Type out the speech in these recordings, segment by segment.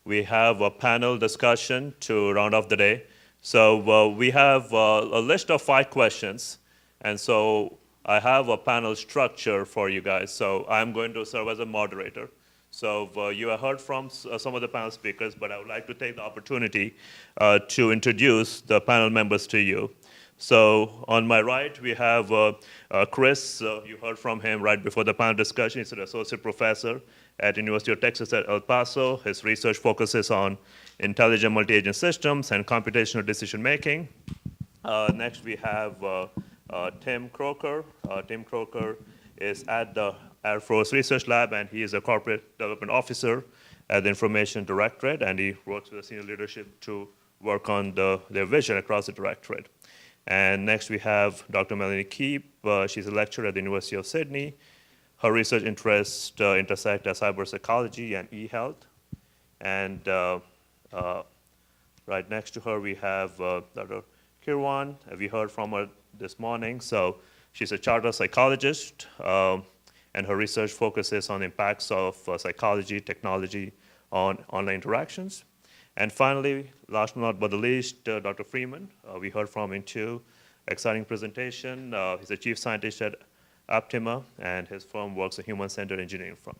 we have a panel discussion to round off the day. So we have a list of 5 questions, and so I have a panel structure for you guys. So I'm going to serve as a moderator. So you have heard from some of the panel speakers, but I would like to take the opportunity to introduce the panel members to you. So on my right, we have Chris. You heard from him right before the panel discussion. He's an associate professor at University of Texas at El Paso. His research focuses on intelligent multi-agent systems and computational decision making. Next, we have Tim Croker. Tim Croker is at the Air Force Research Lab, and he is a corporate development officer at the Information Directorate, and he works with the senior leadership to work on their vision across the directorate. And next we have Dr. Melanie Keep. She's a lecturer at the University of Sydney. Her research interests intersect cyberpsychology and e-health. And right next to her we have Dr. Kirwan. We heard from her this morning. So she's a chartered psychologist, and her research focuses on the impacts of psychology, technology on online interactions. And finally, last but not the least, Dr. Freeman. We heard from him too. Exciting presentation. He's a chief scientist at Optima, and his firm works a human-centered engineering firm.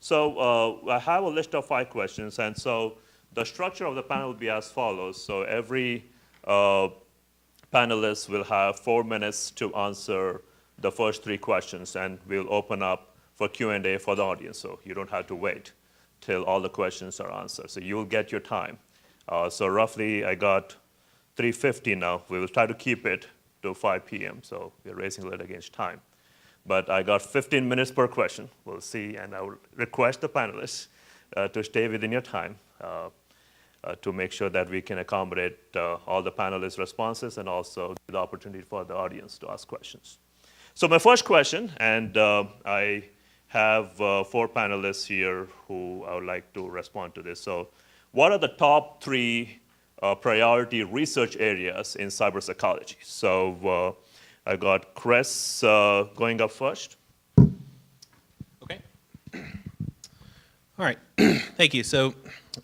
So I have a list of 5 questions, and so the structure of the panel will be as follows. So every panelist will have 4 minutes to answer the first 3 questions, and we'll open up for Q&A for the audience, so you don't have to wait till all the questions are answered. So you'll get your time. So roughly, I got 3:50 now. We will try to keep it to 5 p.m., so we're racing a little against time. But I got 15 minutes per question. We'll see, and I will request the panelists to stay within your time to make sure that we can accommodate all the panelists' responses and also give the opportunity for the audience to ask questions. So my first question, and I have 4 panelists here who I would like to respond to this. So what are the top 3 priority research areas in cyberpsychology? So I got Chris going up first. Okay. All right. Thank you. So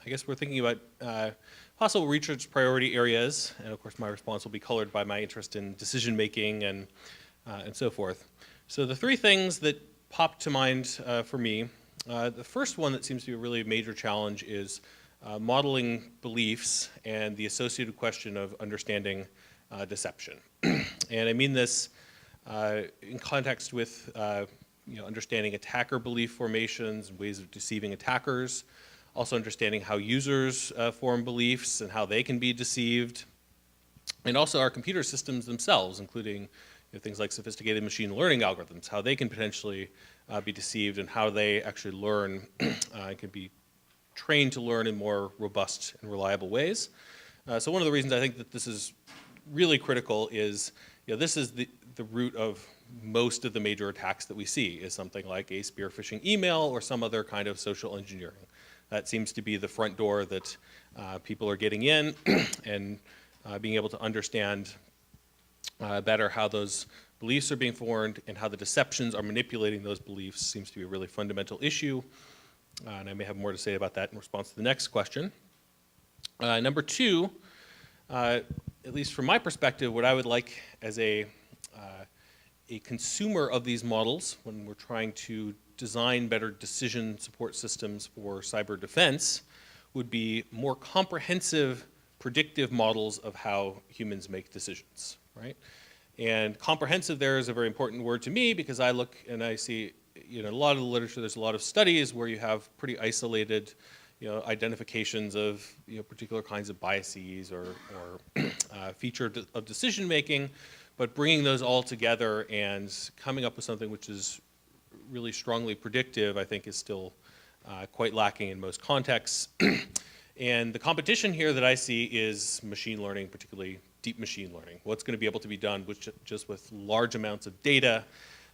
I guess we're thinking about possible research priority areas, and of course my response will be colored by my interest in decision making and so forth. So the 3 things that popped to mind for me, the first one that seems to be a really major challenge is modeling beliefs and the associated question of understanding deception. And I mean this in context with understanding attacker belief formations and ways of deceiving attackers, also understanding how users form beliefs and how they can be deceived, and also our computer systems themselves, including things like sophisticated machine learning algorithms, how they can potentially be deceived and how they actually learn and can be trained to learn in more robust and reliable ways. So one of the reasons I think that this is really critical is this is the root of most of the major attacks that we see, is something like a spear phishing email or some other kind of social engineering. That seems to be the front door that people are getting in, and being able to understand better how those beliefs are being formed and how the deceptions are manipulating those beliefs seems to be a really fundamental issue. And I may have more to say about that in response to the next question. Number 2, at least from my perspective, what I would like as a consumer of these models when we're trying to design better decision support systems for cyber defense would be more comprehensive predictive models of how humans make decisions, right? And comprehensive there is a very important word to me because I look and I see, a lot of the literature, there's a lot of studies where you have pretty isolated, identifications of, particular kinds of biases or feature of decision making, but bringing those all together and coming up with something which is really strongly predictive, I think is still quite lacking in most contexts. And the competition here that I see is machine learning, particularly deep machine learning. What's going to be able to be done just with large amounts of data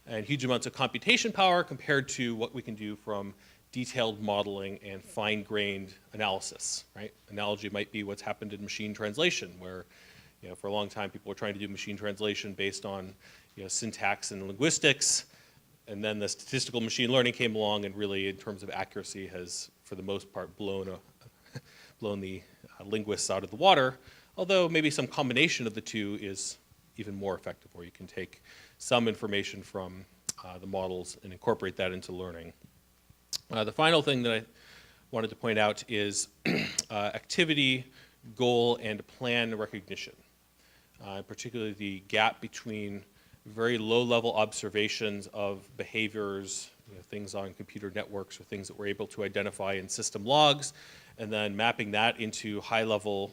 and huge amounts of computation power compared to what we can do from detailed modeling and fine-grained analysis, right? Analogy might be what's happened in machine translation, where for a long time people were trying to do machine translation based on syntax and linguistics, and then the statistical machine learning came along and really, in terms of accuracy, has, for the most part, blown blown the linguists out of the water, although maybe some combination of the two is even more effective, where you can take some information from the models and incorporate that into learning. The final thing that I wanted to point out is activity, goal, and plan recognition, particularly the gap between very low-level observations of behaviors, things on computer networks or things that we're able to identify in system logs, and then mapping that into high-level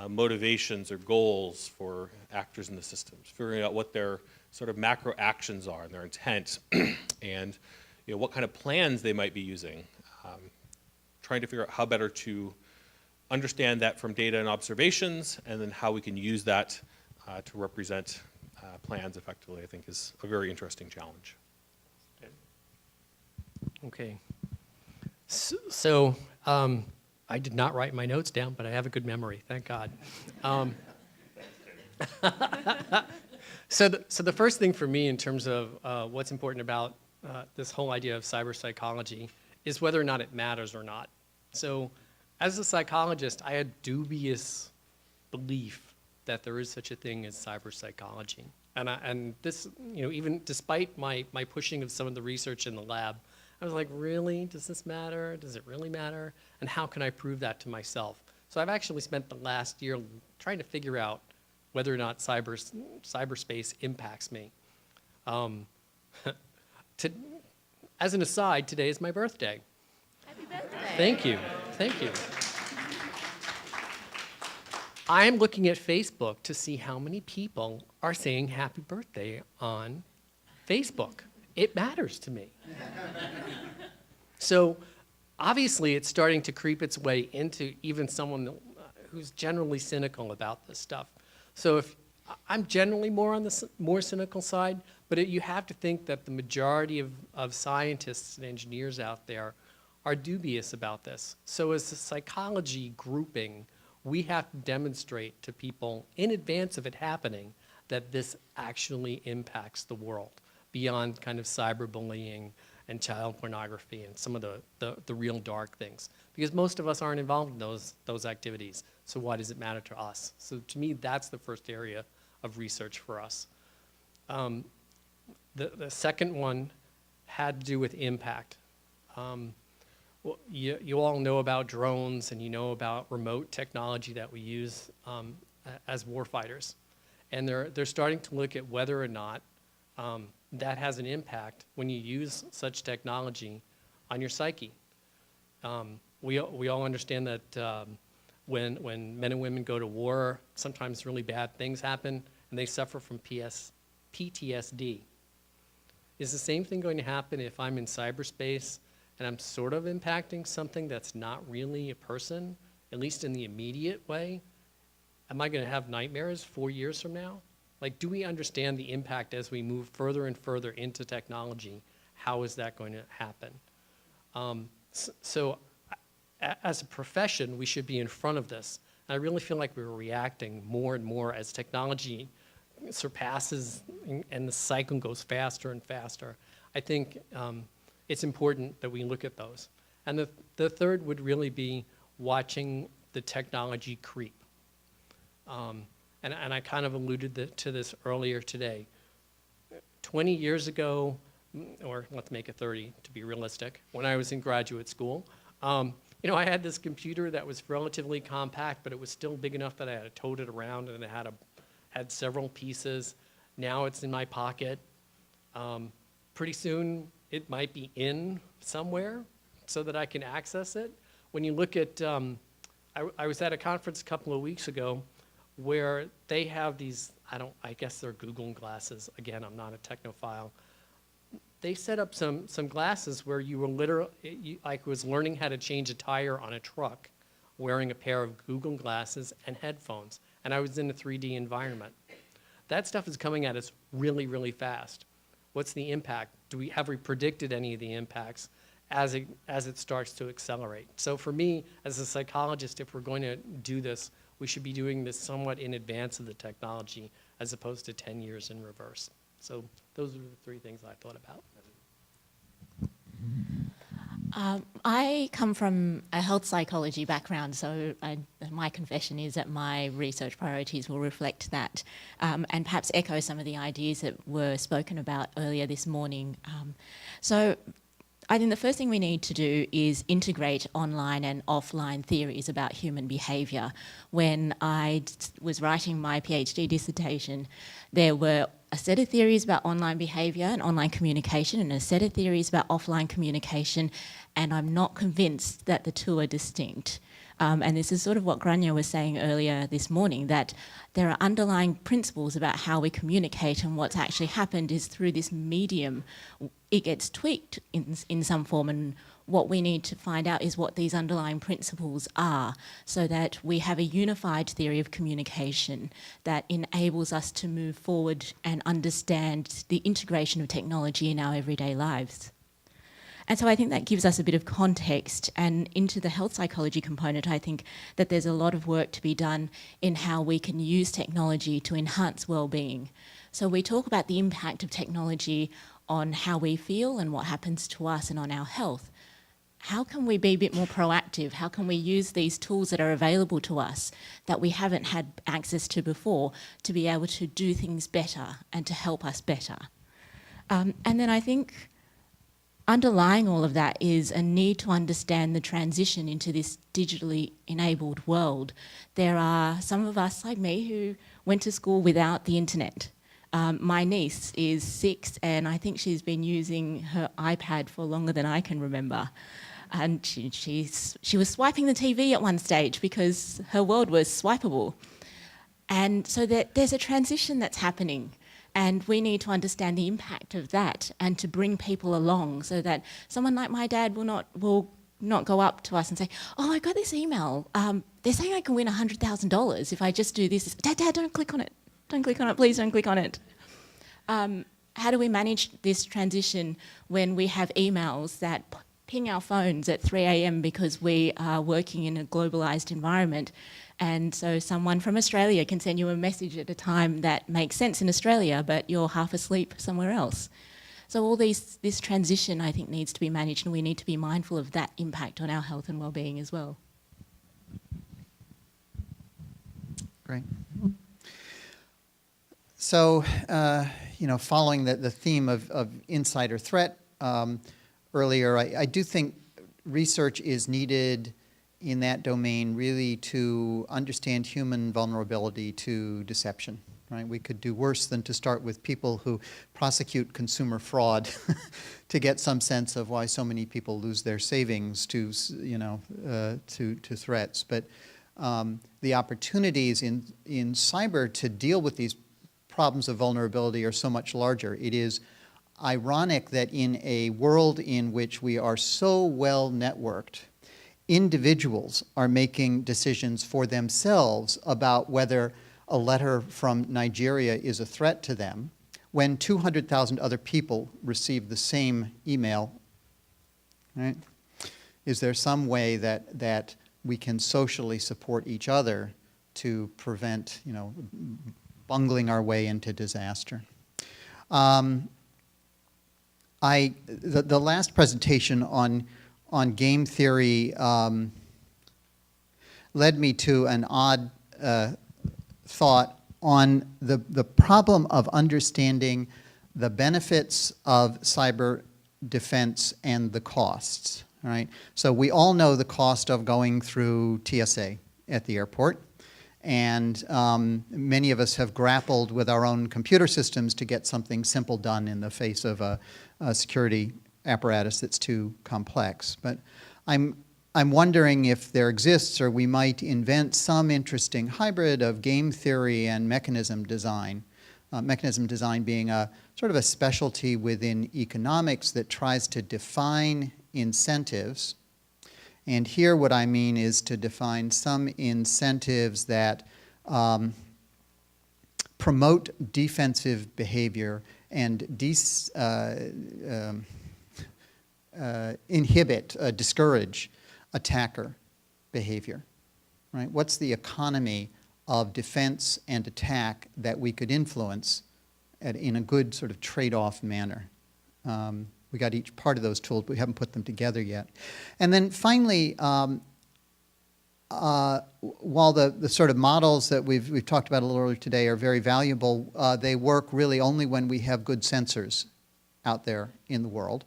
motivations or goals for actors in the systems, figuring out what their sort of macro actions are and their intent, and what kind of plans they might be using, trying to figure out how better to understand that from data and observations, and then how we can use that to represent plans effectively, I think is a very interesting challenge. Okay. So I did not write my notes down, but I have a good memory, thank God. So the first thing for me in terms of what's important about this whole idea of cyber psychology is whether or not it matters or not. So as a psychologist, I had dubious belief that there is such a thing as cyber psychology. And this, even despite my pushing of some of the research in the lab, I was like, really? Does this matter? Does it really matter? And how can I prove that to myself? So I've actually spent the last year trying to figure out whether or not cyberspace impacts me. As an aside, today is my birthday. Happy birthday. Thank you. Thank you. I am looking at Facebook to see how many people are saying happy birthday on Facebook. It matters to me. So obviously it's starting to creep its way into even someone who's generally cynical about this stuff. So if I'm generally more on the more cynical side, but you have to think that the majority of scientists and engineers out there are dubious about this. So as a psychology grouping, we have to demonstrate to people in advance of it happening that this actually impacts the world beyond kind of cyberbullying and child pornography and some of the real dark things. Because most of us aren't involved in those activities, so why does it matter to us? So to me, that's the first area of research for us. The second one had to do with impact. Well, you all know about drones and you know about remote technology that we use as warfighters. And they're starting to look at whether or not that has an impact when you use such technology on your psyche. We all understand that when men and women go to war, sometimes really bad things happen and they suffer from PTSD. Is the same thing going to happen if I'm in cyberspace and I'm sort of impacting something that's not really a person, at least in the immediate way? Am I going to have nightmares 4 years from now? Like, do we understand the impact as we move further and further into technology? How is that going to happen? So as a profession, we should be in front of this. And I really feel like we're reacting more and more as technology surpasses and the cycle goes faster and faster. I think it's important that we look at those. And the third would really be watching the technology creep. And I kind of alluded to this earlier today. 20 years ago, or let's make it 30 to be realistic, when I was in graduate school, I had this computer that was relatively compact, but it was still big enough that I had to tote it around, and it had several pieces. Now it's in my pocket. Pretty soon it might be in somewhere so that I can access it. When you look at, I was at a conference a couple of weeks ago where they have these, I guess they're Google glasses. Again, I'm not a technophile. They set up some glasses where you were literally, I was learning how to change a tire on a truck wearing a pair of Google glasses and headphones. And I was in a 3D environment. That stuff is coming at us really, really fast. What's the impact? Have we predicted any of the impacts as it starts to accelerate? So for me, as a psychologist, if we're going to do this, we should be doing this somewhat in advance of the technology as opposed to 10 years in reverse. So those are the three things I thought about. I come from a health psychology background, so my confession is that my research priorities will reflect that, and perhaps echo some of the ideas that were spoken about earlier this morning. So I think the first thing we need to do is integrate online and offline theories about human behaviour. When I was writing my PhD dissertation, there were a set of theories about online behaviour and online communication and a set of theories about offline communication, and I'm not convinced that the two are distinct. And this is sort of what Grania was saying earlier this morning, that there are underlying principles about how we communicate, and what's actually happened is through this medium, it gets tweaked in some form, and what we need to find out is what these underlying principles are, so that we have a unified theory of communication that enables us to move forward and understand the integration of technology in our everyday lives. And so I think that gives us a bit of context, and into the health psychology component, I think that there's a lot of work to be done in how we can use technology to enhance well-being. So we talk about the impact of technology on how we feel and what happens to us and on our health. How can we be a bit more proactive? How can we use these tools that are available to us that we haven't had access to before to be able to do things better and to help us better? And then I think underlying all of that is a need to understand the transition into this digitally enabled world. There are some of us, like me, who went to school without the internet. My niece is 6, and I think she's been using her iPad for longer than I can remember. And she was swiping the TV at one stage because her world was swipeable. And so there's a transition that's happening. And we need to understand the impact of that and to bring people along so that someone like my dad will not go up to us and say, oh, I got this email. They're saying I can win $100,000 if I just do this. Dad, don't click on it. Don't click on it. Please don't click on it. How do we manage this transition when we have emails that ping our phones at 3 a.m. because we are working in a globalised environment? And so someone from Australia can send you a message at a time that makes sense in Australia, but you're half asleep somewhere else. So all this transition, I think, needs to be managed, and we need to be mindful of that impact on our health and well-being as well. Great. So, following the theme of insider threat earlier, I do think research is needed in that domain really to understand human vulnerability to deception, right? We could do worse than to start with people who prosecute consumer fraud to get some sense of why so many people lose their savings to threats. But the opportunities in cyber to deal with these problems of vulnerability are so much larger. It is ironic that in a world in which we are so well networked, individuals are making decisions for themselves about whether a letter from Nigeria is a threat to them when 200,000 other people receive the same email, right? Is there some way that we can socially support each other to prevent, bungling our way into disaster? The last presentation on game theory led me to an odd thought on the problem of understanding the benefits of cyber defense and the costs, right? So we all know the cost of going through TSA at the airport, and many of us have grappled with our own computer systems to get something simple done in the face of a security apparatus that's too complex. But I'm wondering if there exists, or we might invent some interesting hybrid of game theory and mechanism design. Mechanism design being a sort of a specialty within economics that tries to define incentives. And here what I mean is to define some incentives that promote defensive behavior and discourage attacker behavior, right? What's the economy of defense and attack that we could influence in a good sort of trade-off manner? We got each part of those tools, but we haven't put them together yet. And then finally, while the sort of models that we've talked about a little earlier today are very valuable, they work really only when we have good sensors out there in the world.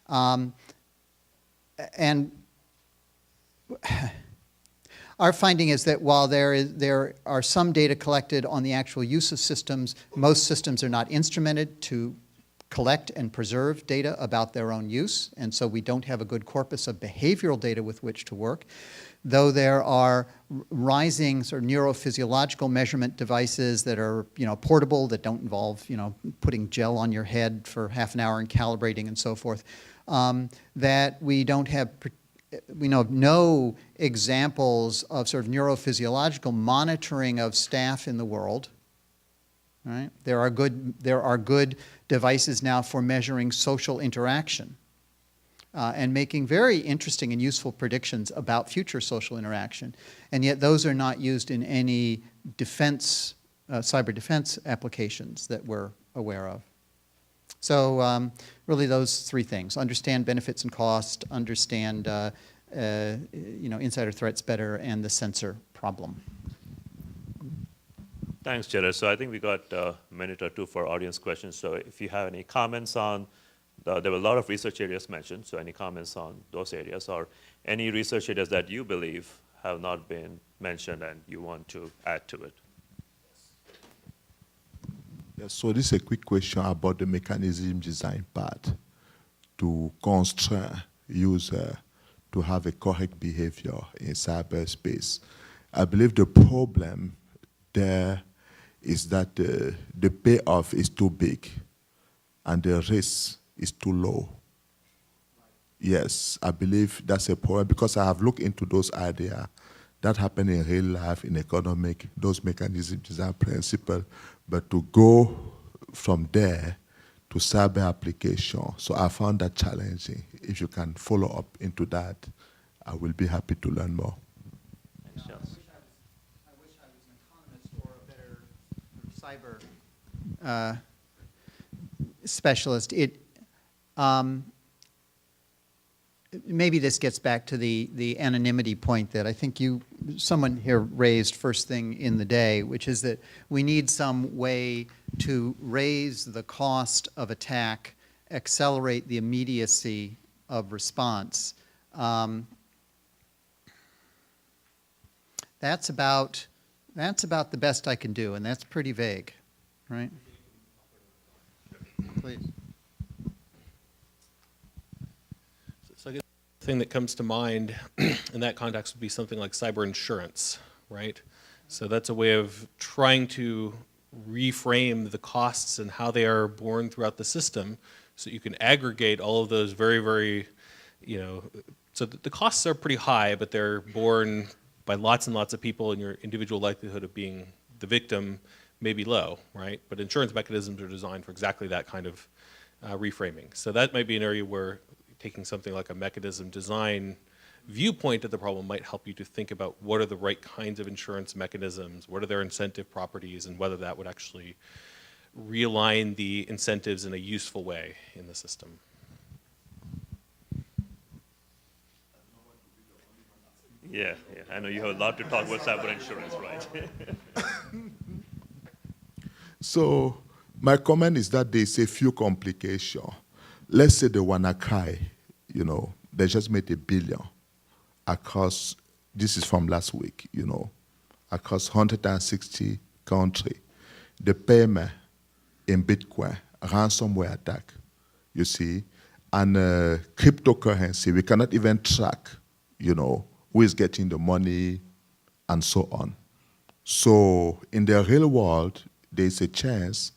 And our finding is that while there are some data collected on the actual use of systems, most systems are not instrumented to collect and preserve data about their own use, and so we don't have a good corpus of behavioral data with which to work. Though there are rising sort of neurophysiological measurement devices that are, portable, that don't involve, putting gel on your head for half an hour and calibrating and so forth, that we don't have, we know of no examples of sort of neurophysiological monitoring of staff in the world. Right? There are good devices now for measuring social interaction and making very interesting and useful predictions about future social interaction. And yet those are not used in any defense, cyber defense applications that we're aware of. So really those three things: understand benefits and cost, understand insider threats better, and the sensor problem. Thanks, Jared. So I think we got a minute or two for audience questions. So if you have any comments on, there were a lot of research areas mentioned, so any comments on those areas, or any research areas that you believe have not been mentioned and you want to add to it? Yes, so this is a quick question about the mechanism design part to constrain user to have a correct behavior in cyberspace. I believe the problem there is that the payoff is too big and the risk is too low. Yes, I believe that's a problem because I have looked into those ideas that happen in real life, in economic, those mechanism design principles, but to go from there to cyber application, so I found that challenging. If you can follow up into that, I will be happy to learn more. Thanks, Charles. I wish I was an economist or a better cyber specialist. Maybe this gets back to the anonymity point that I think someone here raised first thing in the day, which is that we need some way to raise the cost of attack, accelerate the immediacy of response. That's about the best I can do, and that's pretty vague, right? Please. So I guess the thing that comes to mind in that context would be something like cyber insurance, right? So that's a way of trying to reframe the costs and how they are borne throughout the system so you can aggregate all of those very, very, so the costs are pretty high, but they're borne by lots and lots of people, and your individual likelihood of being the victim may be low, right? But insurance mechanisms are designed for exactly that kind of reframing. So that might be an area where taking something like a mechanism design viewpoint of the problem might help you to think about what are the right kinds of insurance mechanisms, what are their incentive properties, and whether that would actually realign the incentives in a useful way in the system. Yeah, I know you have a lot to talk about cyber insurance, right? So my comment is that there's a few complications. Let's say the WannaCry, they just made $1 billion across, this is from last week, across 160 countries. The payment in Bitcoin, ransomware attack, you see, and cryptocurrency, we cannot even track, who is getting the money and so on. So in the real world, there's a chance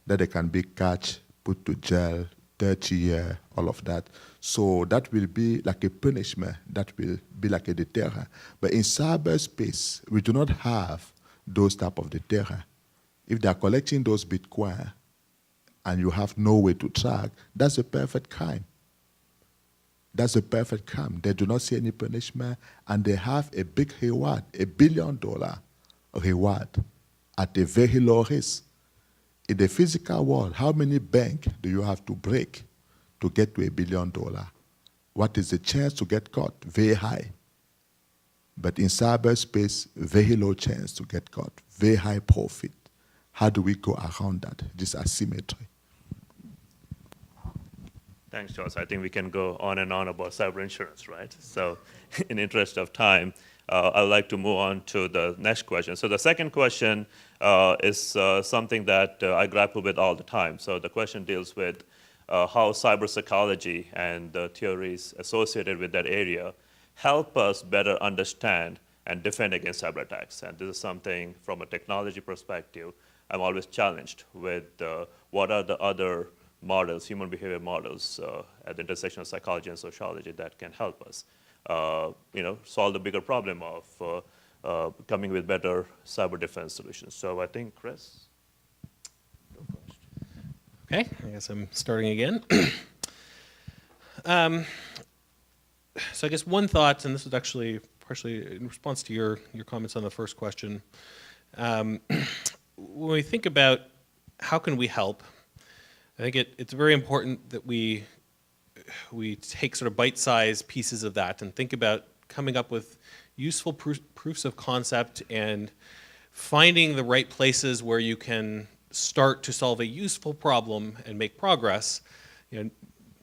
that they can be catched, put to jail, 30 years, all of that. So that will be like a punishment, that will be like a deterrent. But in cyberspace, we do not have those type of deterrent. If they are collecting those Bitcoin and you have no way to track, that's a perfect crime. That's a perfect crime. They do not see any punishment, and they have a big reward, $1 billion reward at a very low risk. In the physical world, how many banks do you have to break to get to $1 billion. What is the chance to get caught? Very high. But in cyberspace, very low chance to get caught, very high profit. How do we go around that, this asymmetry? Thanks, Charles. I think we can go on and on about cyber insurance, right? So in the interest of time, I would like to move on to the next question. So the second question is something that I grapple with all the time. So the question deals with how cyberpsychology and the theories associated with that area help us better understand and defend against cyber attacks. And this is something from a technology perspective I'm always challenged with what are the other models, human behavior models at the intersection of psychology and sociology that can help us solve the bigger problem of coming with better cyber defense solutions. So I think, Chris? Go first. Okay, I guess I'm starting again. So I guess one thought, and this is actually partially in response to your comments on the first question. When we think about how can we help, I think it's very important that we take sort of bite-sized pieces of that and think about coming up with useful proofs of concept and finding the right places where you can start to solve a useful problem and make progress.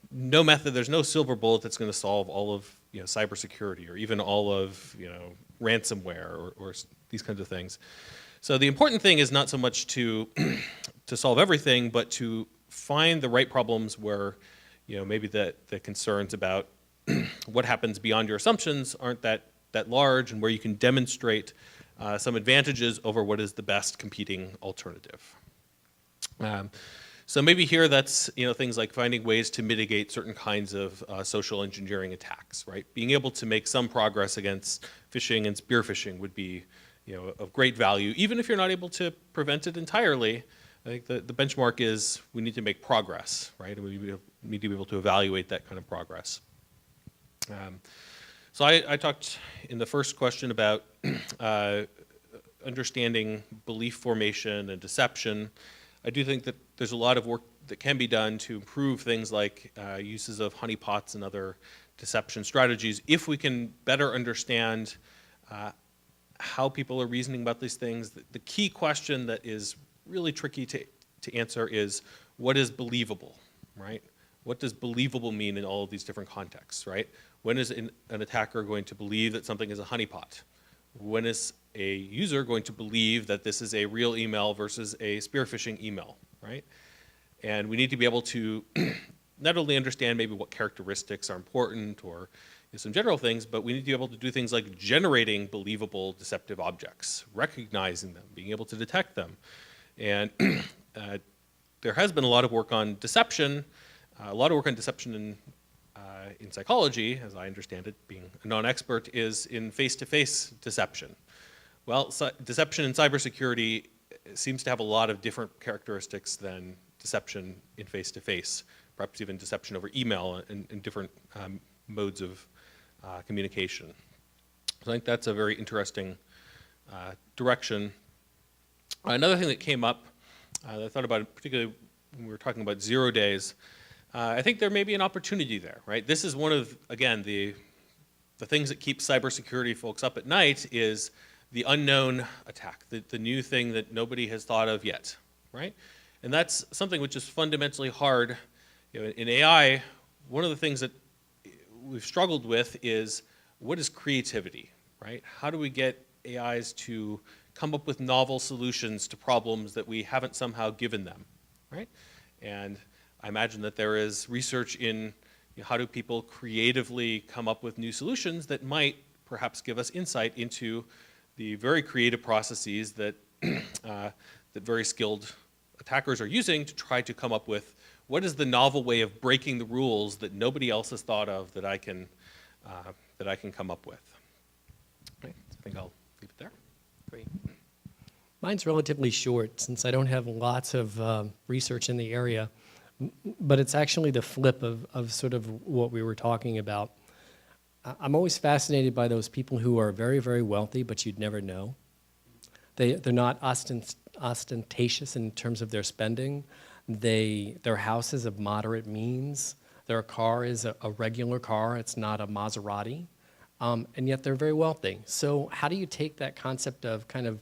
No method, there's no silver bullet that's going to solve all of cybersecurity or even all of ransomware or these kinds of things. So the important thing is not so much to solve everything, but to find the right problems where maybe the concerns about what happens beyond your assumptions aren't that large, and where you can demonstrate some advantages over what is the best competing alternative. So maybe here that's things like finding ways to mitigate certain kinds of social engineering attacks, right? Being able to make some progress against phishing and spear phishing would be of great value, even if you're not able to prevent it entirely. I think the benchmark is we need to make progress, right? And we need to be able to evaluate that kind of progress. So I talked in the first question about understanding belief formation and deception. I do think that there's a lot of work that can be done to improve things like uses of honeypots and other deception strategies if we can better understand how people are reasoning about these things. The key question that is really tricky to answer is what is believable, right? What does believable mean in all of these different contexts, right? When is an attacker going to believe that something is a honeypot? When is a user going to believe that this is a real email versus a spear phishing email, right? And we need to be able to not only understand maybe what characteristics are important or some general things, but we need to be able to do things like generating believable deceptive objects, recognizing them, being able to detect them. And there has been a lot of work on deception, in psychology, as I understand it, being a non-expert, is in face-to-face deception. Well, deception in cybersecurity seems to have a lot of different characteristics than deception in face-to-face, perhaps even deception over email and different modes of communication. So I think that's a very interesting direction. Another thing that came up that I thought about, particularly when we were talking about 0 days, I think there may be an opportunity there, right? This is one of, again, the things that keep cybersecurity folks up at night is the unknown attack, the new thing that nobody has thought of yet, right? And that's something which is fundamentally hard. In AI, one of the things that we've struggled with is what is creativity, right? How do we get AIs to come up with novel solutions to problems that we haven't somehow given them, right? And I imagine that there is research in how do people creatively come up with new solutions that might perhaps give us insight into the very creative processes that that very skilled attackers are using to try to come up with what is the novel way of breaking the rules that nobody else has thought of that I can come up with. Right, so I think I'll leave it there. Great. Mine's relatively short since I don't have lots of research in the area, but it's actually the flip of sort of what we were talking about. I'm always fascinated by those people who are very, very wealthy, but you'd never know. They're not ostentatious in terms of their spending. Their house is of moderate means. Their car is a regular car. It's not a Maserati. And yet they're very wealthy. So how do you take that concept of kind of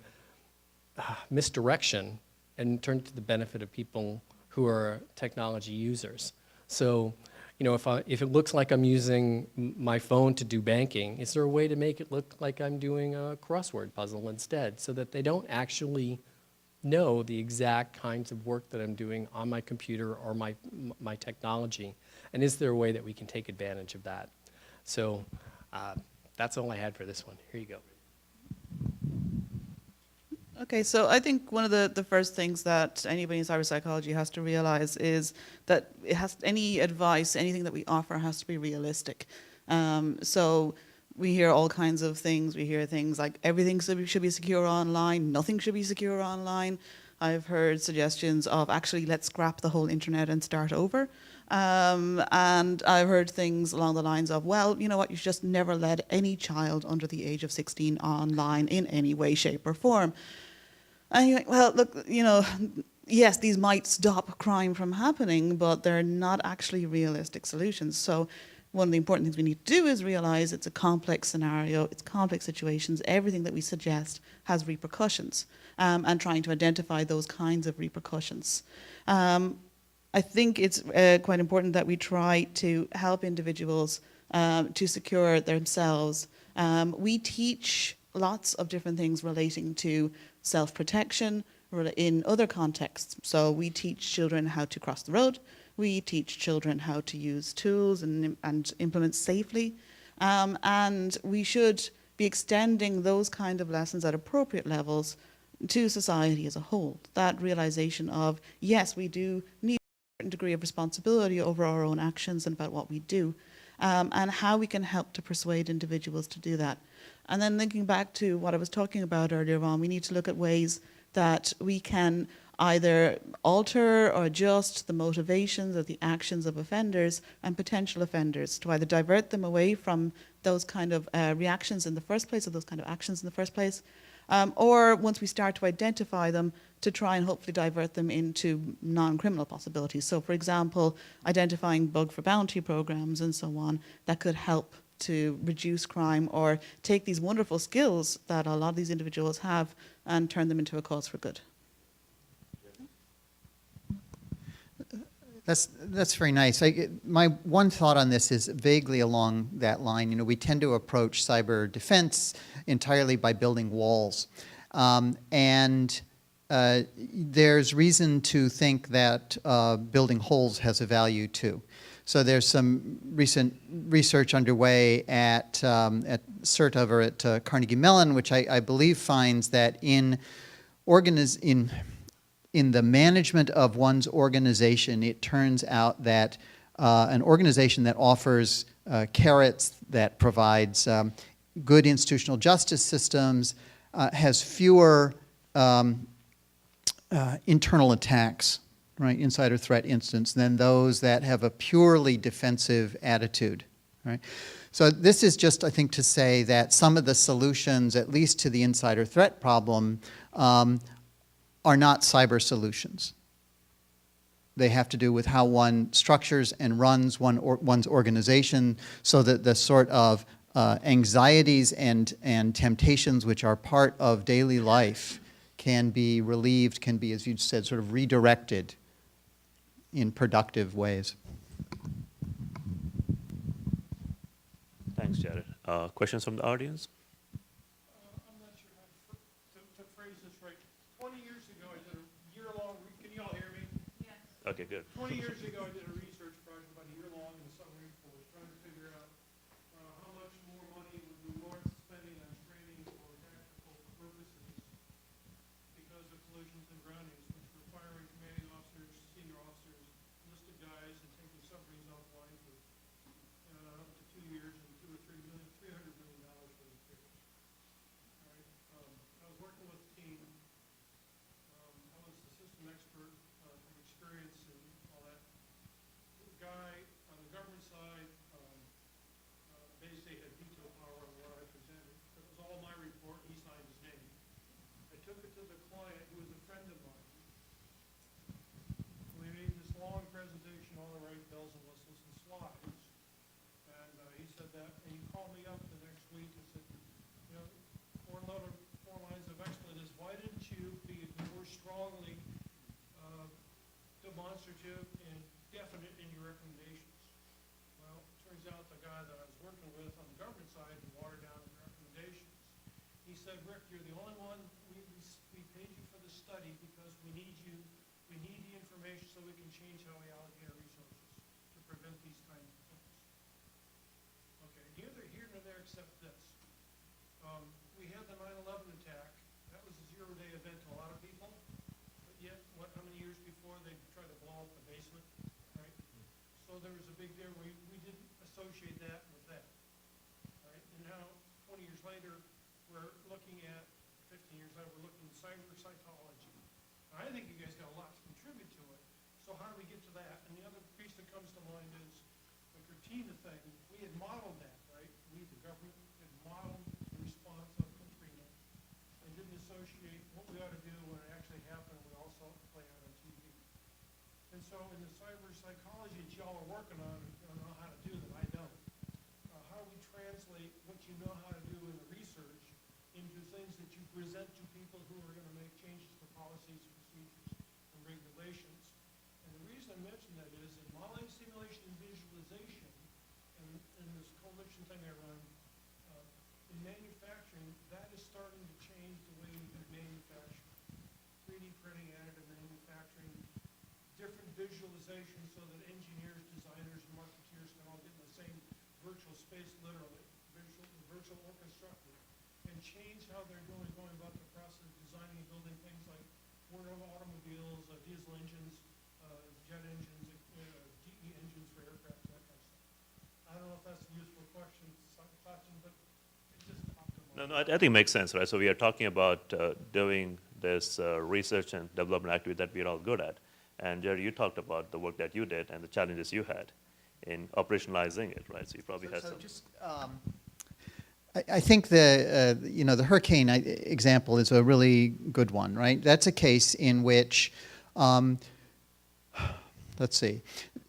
misdirection and turn it to the benefit of people who are technology users? So, if it looks like I'm using my phone to do banking, is there a way to make it look like I'm doing a crossword puzzle instead, so that they don't actually know the exact kinds of work that I'm doing on my computer or my technology? And is there a way that we can take advantage of that? So that's all I had for this one. Here you go. Okay, so I think one of the first things that anybody in cyber psychology has to realize is that any advice, anything that we offer has to be realistic. So we hear all kinds of things. We hear things like everything should be secure online, nothing should be secure online. I've heard suggestions of actually let's scrap the whole internet and start over. And I've heard things along the lines of, well, you know what, you should just never let any child under the age of 16 online in any way, shape, or form. And you're like, well, look, yes, these might stop crime from happening, but they're not actually realistic solutions. So one of the important things we need to do is realize it's a complex scenario, it's complex situations, everything that we suggest has repercussions, and trying to identify those kinds of repercussions. I think it's quite important that we try to help individuals to secure themselves. We teach lots of different things relating to self-protection in other contexts. So we teach children how to cross the road. We teach children how to use tools and implement safely. And we should be extending those kind of lessons at appropriate levels to society as a whole. That realization of, yes, we do need a certain degree of responsibility over our own actions and about what we do, and how we can help to persuade individuals to do that. And then linking back to what I was talking about earlier on, we need to look at ways that we can either alter or adjust the motivations or the actions of offenders and potential offenders to either divert them away from those kind of reactions in the first place, or those kind of actions in the first place, or once we start to identify them, to try and hopefully divert them into non-criminal possibilities. So for example, identifying bug for bounty programs and so on that could help to reduce crime, or take these wonderful skills that a lot of these individuals have and turn them into a cause for good. That's very nice. My one thought on this is vaguely along that line. We tend to approach cyber defense entirely by building walls. There's reason to think that building holes has a value too. So there's some recent research underway at CERT over at Carnegie Mellon, which I believe finds that in the management of one's organization, it turns out that an organization that offers carrots, that provides good institutional justice systems, has fewer internal attacks, right, insider threat instance, than those that have a purely defensive attitude, right? So this is just, I think, to say that some of the solutions, at least to the insider threat problem, are not cyber solutions. They have to do with how one structures and runs one's organization, so that the sort of anxieties and temptations which are part of daily life can be relieved, can be, as you said, sort of redirected in productive ways. Thanks, Jared. Questions from the audience? I'm not sure how to phrase this right. 20 years ago, I did a year-long, can you all hear me? Yes. Okay, good. 20 years ago, I did a research project about a year-long in the submarine force, trying to figure out how much more money would be worth spending on training for tactical purposes because of collisions and groundings, which were firing commanding officers, senior officers, enlisted guys, and taking submarines offline for up to 2 years and $300 million for the repairs. All right. I was working with a team. I was the system expert from experience and all that. The guy on the government side basically had veto power on what I presented. It was all my report. He signed his name. I took it to the client, who was a friend of mine. We made this long presentation, all the right bells and whistles and SWOT that, and you called me up the next week and said, you know, four lines of expletives, why didn't you be more strongly demonstrative and definite in your recommendations? Well, it turns out the guy that I was working with on the government side had watered down the recommendations. He said, Rick, you're the only one, we paid you for the study because we need the information so we can change how we allocate our resources to prevent these kinds of things. Okay, neither here nor there except this. We had the 9/11 attack. That was a zero-day event to a lot of people, but yet, how many years before they tried to blow up the basement, right? So there was a big deal. We didn't associate that with that, right? And now, 20 years later, we're looking at, 15 years later, we're looking at CyberPsychology. I think you guys got a lot to contribute to it. So how do we get to that? And the other piece that comes to mind is the Cortina thing. We had modeled that, right? We, the government, had modeled the response of Katrina and didn't associate what we ought to do when it actually happened. We all saw it play out on TV. And so in the cyber psychology that y'all are working on, you don't know how to do that, I don't. How do we translate what you know how to do in the research into things that you present to people who are going to make changes to policies, procedures, and regulations? And the reason I mention that is in modeling, simulation, and visualization, and this coalition thing I run, in manufacturing, that is starting to change the way we manufacture. 3D printing, additive manufacturing, different visualization so that engineers, designers, and marketeers can all get in the same virtual space, literally, virtual or constructed, and change how they're going about the process of designing and building things like automobiles, diesel engines, jet engines, GE engines for aircraft, that kind of stuff. I don't know if that's a useful question, but it just popped in my mind. No, I think it makes sense, right? So we are talking about doing this research and development activity that we're all good at. And Jerry, you talked about the work that you did and the challenges you had in operationalizing it, right? So you probably had some. Just, I think the the hurricane example is a really good one, right? That's a case in which, let's see,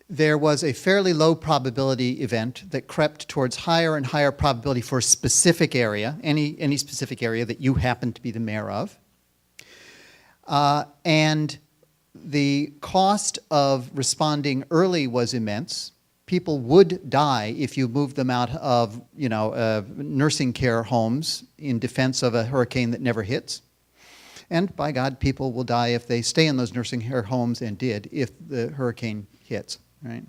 there was a fairly low probability event that crept towards higher and higher probability for a specific area, any specific area that you happen to be the mayor of, and the cost of responding early was immense. People would die if you moved them out of, nursing care homes in defense of a hurricane that never hits. And by God, people will die if they stay in those nursing care homes, and did, if the hurricane hits, right?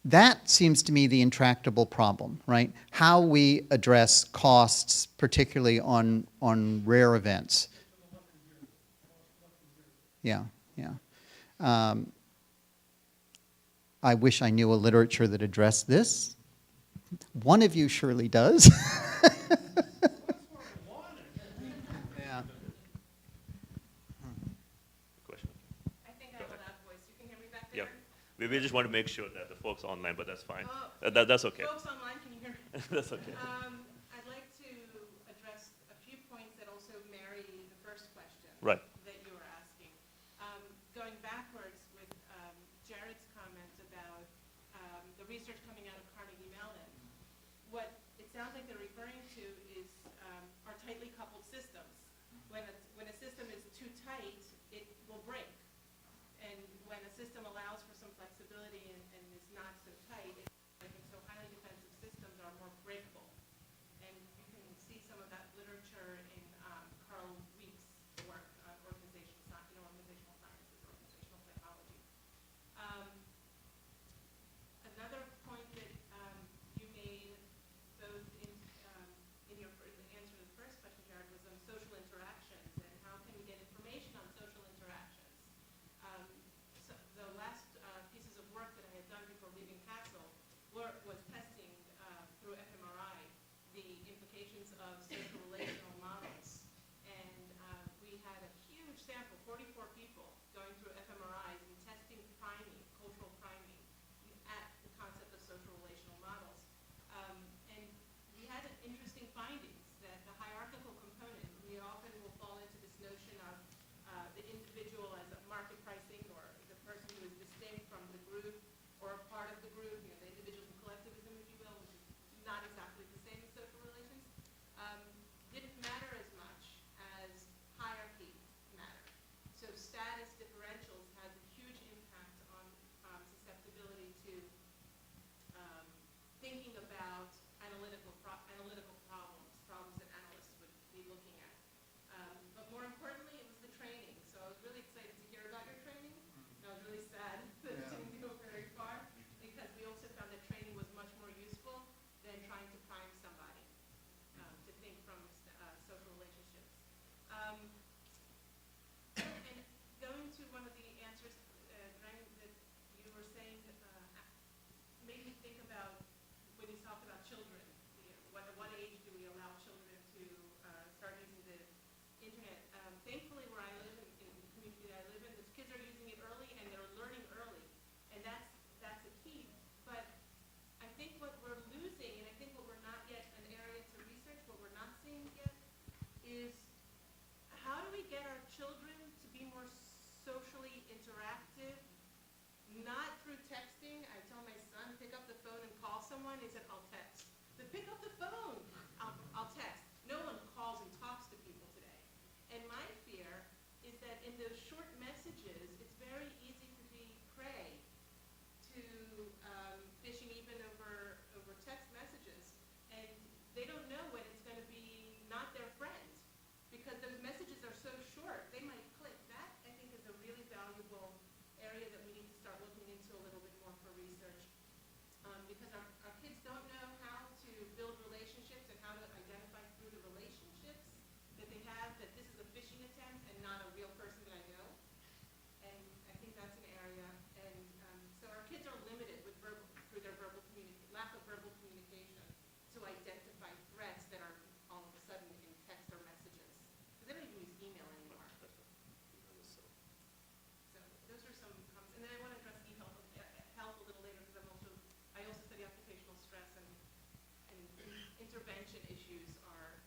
That seems to me the intractable problem, right? How we address costs, particularly on rare events. Yeah. I wish I knew a literature that addressed this. One of you surely does. Yeah. Question. I think I have a loud voice. You can hear me back there? Yeah. We just want to make sure that the folks online, but that's fine. Oh, That's okay. Folks online, can you hear me? That's okay. I'd like to address a few points that also marry the first question Right. that you were asking. Going backwards with Jared's comments about the research coming out of Carnegie Mellon, what it sounds like they're referring to is our tightly coupled systems. When a system is too tight, it will break. And when a system allows for some flexibility and is not so tight, it's breaking. So highly defensive systems are more breakable. And you can see some of that literature in Carl Week's work on organizational sciences, organizational psychology. Another point that you made, both in not through texting. I tell my son, pick up the phone and call someone. He said, I'll text. But pick up the phone. I'll text. No one calls and talks to people today. And my fear is that in those short messages, it's very easy to be prey to phishing even over text messages. And they don't know when it's going to be not their friend because those messages are so short. They might click. That, I think, is a really valuable area that we need to start looking into a little bit more for research. Because our kids don't know how to build relationships and how to identify through the relationships that they have that this is a phishing attempt and not a real person that I know. And I think that's an area. And so our kids are limited with through their lack of verbal communication to identify threats that are all of a sudden in text or messages. Because they don't even use email anymore. So those are some comments. And then I want to address health a little later because I also study occupational stress and intervention issues are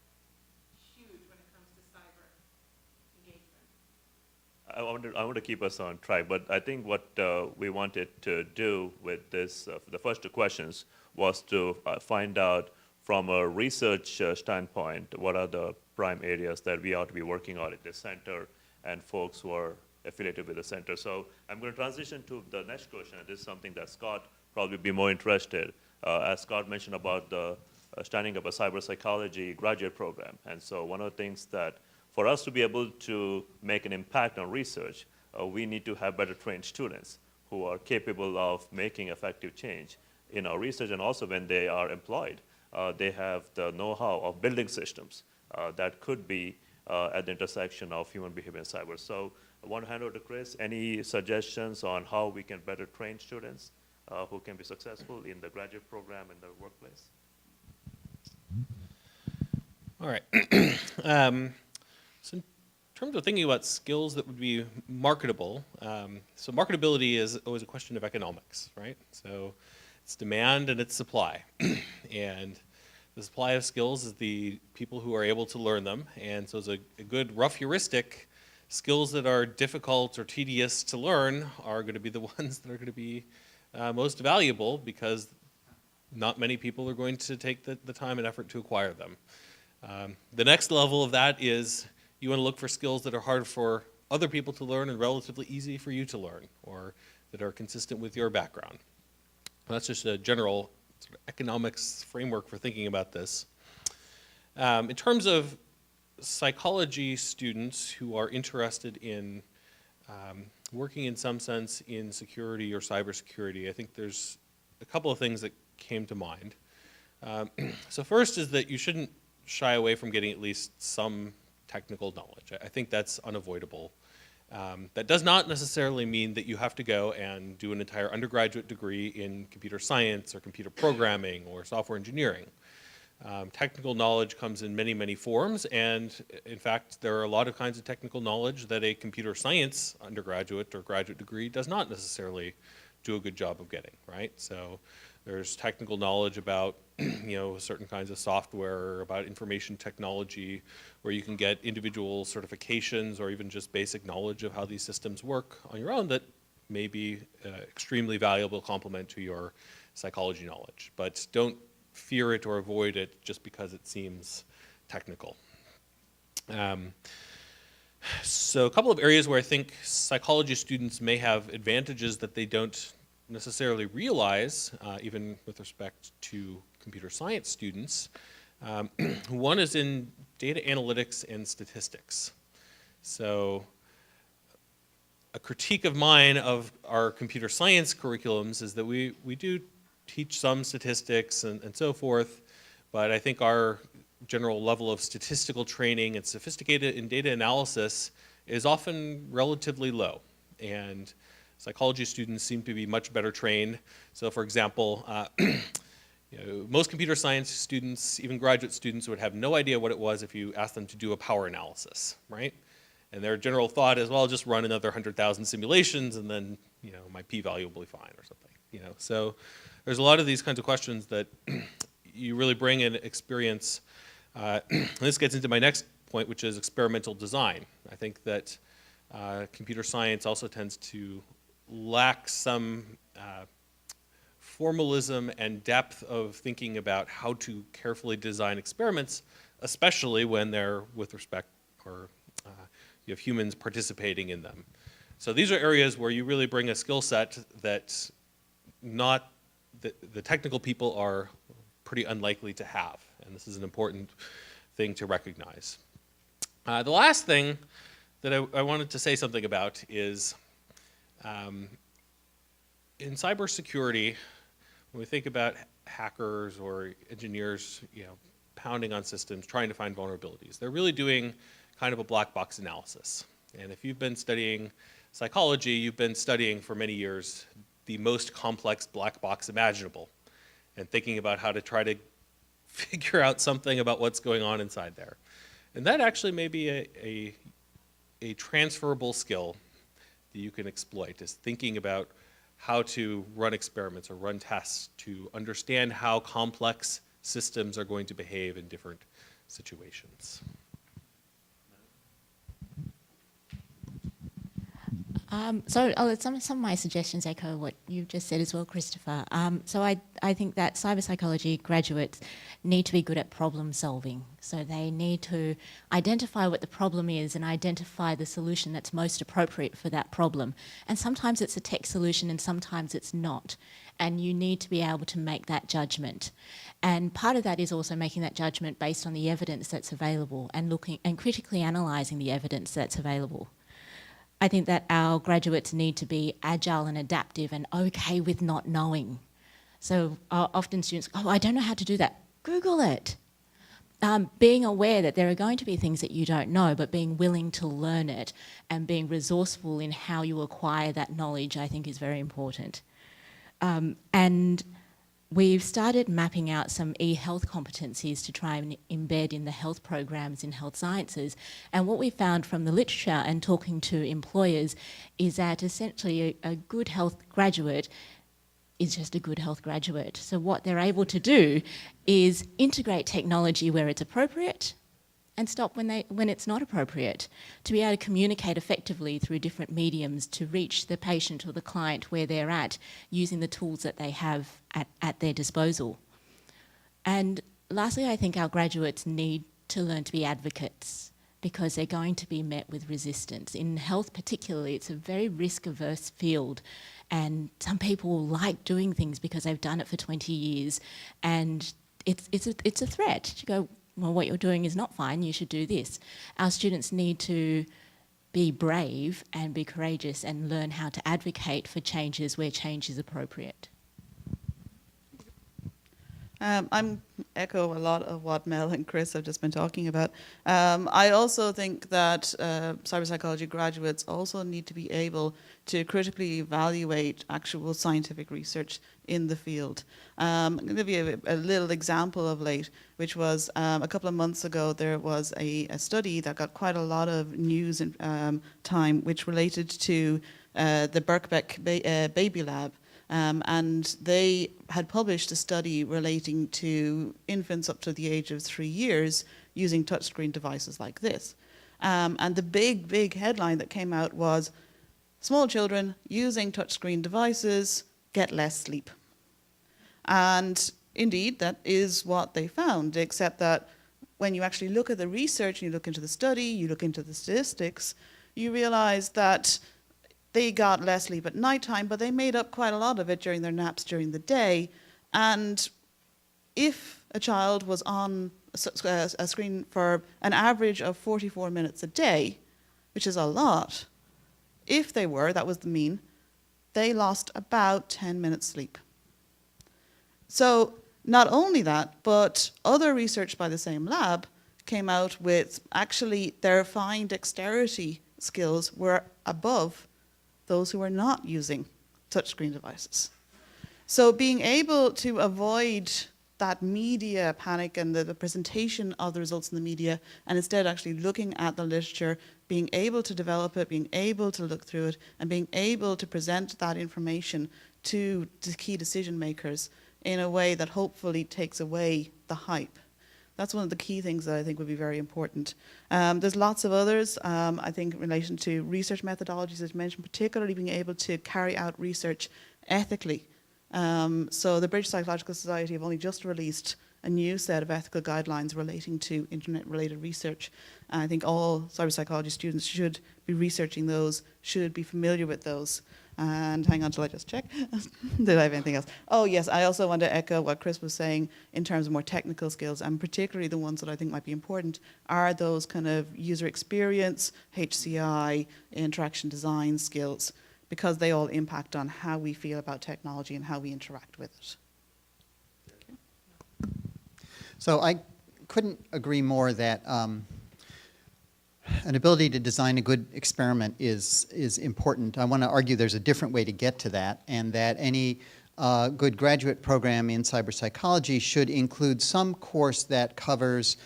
huge when it comes to cyber engagement. I want to keep us on track, but I think what we wanted to do with this, the first two questions, was to find out from a research standpoint, what are the prime areas that we ought to be working on at the center and folks who are affiliated with the center. So I'm going to transition to the next question. This is something that Scott probably be more interested. As Scott mentioned about the standing up a cyber psychology graduate program. And so one of the things that for us to be able to make an impact on research, we need to have better trained students who are capable of making effective change in our research, and also when they are employed, they have the know-how of building systems that could be at the intersection of human behavior and cyber. So I want to hand over to Chris. Any suggestions on how we can better train students who can be successful in the graduate program in the workplace? All right. So in terms of thinking about skills that would be marketable, so marketability is always a question of economics, right? So it's demand and it's supply. And the supply of skills is the people who are able to learn them. And so as a good rough heuristic, skills that are difficult or tedious to learn are going to be the ones that are going to be most valuable because not many people are going to take the time and effort to acquire them. The next level of that is you want to look for skills that are hard for other people to learn and relatively easy for you to learn, or that are consistent with your background. That's just a general sort of economics framework for thinking about this. In terms of psychology students who are interested in working in some sense in security or cybersecurity, I think there's a couple of things that came to mind. So first is that you shouldn't shy away from getting at least some technical knowledge. I think that's unavoidable. That does not necessarily mean that you have to go and do an entire undergraduate degree in computer science or computer programming or software engineering. Technical knowledge comes in many, many forms, and in fact, there are a lot of kinds of technical knowledge that a computer science undergraduate or graduate degree does not necessarily do a good job of getting, right? So there's technical knowledge about certain kinds of software, about information technology, where you can get individual certifications or even just basic knowledge of how these systems work on your own that may be extremely valuable complement to your psychology knowledge. But don't fear it or avoid it just because it seems technical. So a couple of areas where I think psychology students may have advantages that they don't necessarily realize, even with respect to computer science students. One is in data analytics and statistics. So a critique of mine of our computer science curriculums is that we do teach some statistics and so forth, but I think our general level of statistical training and sophisticated in data analysis is often relatively low. And psychology students seem to be much better trained. So for example, most computer science students, even graduate students, would have no idea what it was if you asked them to do a power analysis, right? And their general thought is, well, I'll just run another 100,000 simulations and then, my p-value will be fine or something, So there's a lot of these kinds of questions that you really bring in experience. This gets into my next point, which is experimental design. I think that computer science also tends to lack some formalism and depth of thinking about how to carefully design experiments, especially when they're with respect or you have humans participating in them. So these are areas where you really bring a skill set that the technical people are pretty unlikely to have, and this is an important thing to recognize. The last thing that I wanted to say something about is in cybersecurity, when we think about hackers or engineers, pounding on systems, trying to find vulnerabilities, they're really doing kind of a black box analysis. And if you've been studying psychology, you've been studying for many years the most complex black box imaginable and thinking about how to try to figure out something about what's going on inside there. And that actually may be a transferable skill that you can exploit, is thinking about how to run experiments or run tests to understand how complex systems are going to behave in different situations. So some of my suggestions echo what you just said as well, Christopher. So I think that cyber psychology graduates need to be good at problem solving. So they need to identify what the problem is and identify the solution that's most appropriate for that problem. And sometimes it's a tech solution and sometimes it's not. And you need to be able to make that judgment. And part of that is also making that judgment based on the evidence that's available and looking and critically analysing the evidence that's available. I think that our graduates need to be agile and adaptive and okay with not knowing. So often students, I don't know how to do that. Google it. Being aware that there are going to be things that you don't know, but being willing to learn it and being resourceful in how you acquire that knowledge, I think is very important. And we've started mapping out some e-health competencies to try and embed in the health programs in health sciences. And what we found from the literature and talking to employers is that essentially a good health graduate is just a good health graduate. So what they're able to do is integrate technology where it's appropriate and stop when it's not appropriate, to be able to communicate effectively through different mediums to reach the patient or the client where they're at using the tools that they have at their disposal. And lastly, I think our graduates need to learn to be advocates because they're going to be met with resistance. In health particularly, it's a very risk-averse field, and some people like doing things because they've done it for 20 years, and it's a threat to go, well, what you're doing is not fine, you should do this. Our students need to be brave and be courageous and learn how to advocate for changes where change is appropriate. I'm echo a lot of what Mel and Chris have just been talking about. I also think that cyber psychology graduates also need to be able to critically evaluate actual scientific research in the field. I'm going to give you a little example of late, which was a couple of months ago there was a study that got quite a lot of news and time, which related to the Birkbeck Baby Lab. And they had published a study relating to infants up to the age of 3 years using touchscreen devices like this. And the big headline that came out was, small children using touchscreen devices get less sleep. And indeed, that is what they found, except that when you actually look at the research, you look into the study, you look into the statistics, you realize that they got less sleep at nighttime, but they made up quite a lot of it during their naps during the day. And if a child was on a screen for an average of 44 minutes a day, which is a lot, if they were, that was the mean, they lost about 10 minutes sleep. So not only that, but other research by the same lab came out with actually their fine dexterity skills were above those who are not using touchscreen devices. So being able to avoid that media panic and the presentation of the results in the media, and instead actually looking at the literature, being able to develop it, being able to look through it, and being able to present that information to the key decision makers in a way that hopefully takes away the hype. That's one of the key things that I think would be very important. There's lots of others, I think, in relation to research methodologies, as mentioned, particularly being able to carry out research ethically. So the British Psychological Society have only just released a new set of ethical guidelines relating to internet-related research. And I think all cyberpsychology students should be researching those, should be familiar with those. And hang on till I just check. Did I have anything else? Oh yes, I also want to echo what Chris was saying in terms of more technical skills, and particularly the ones that I think might be important are those kind of user experience, HCI, interaction design skills, because they all impact on how we feel about technology and how we interact with it. So I couldn't agree more that an ability to design a good experiment is important. I want to argue there's a different way to get to that, and that any good graduate program in cyberpsychology should include some course that covers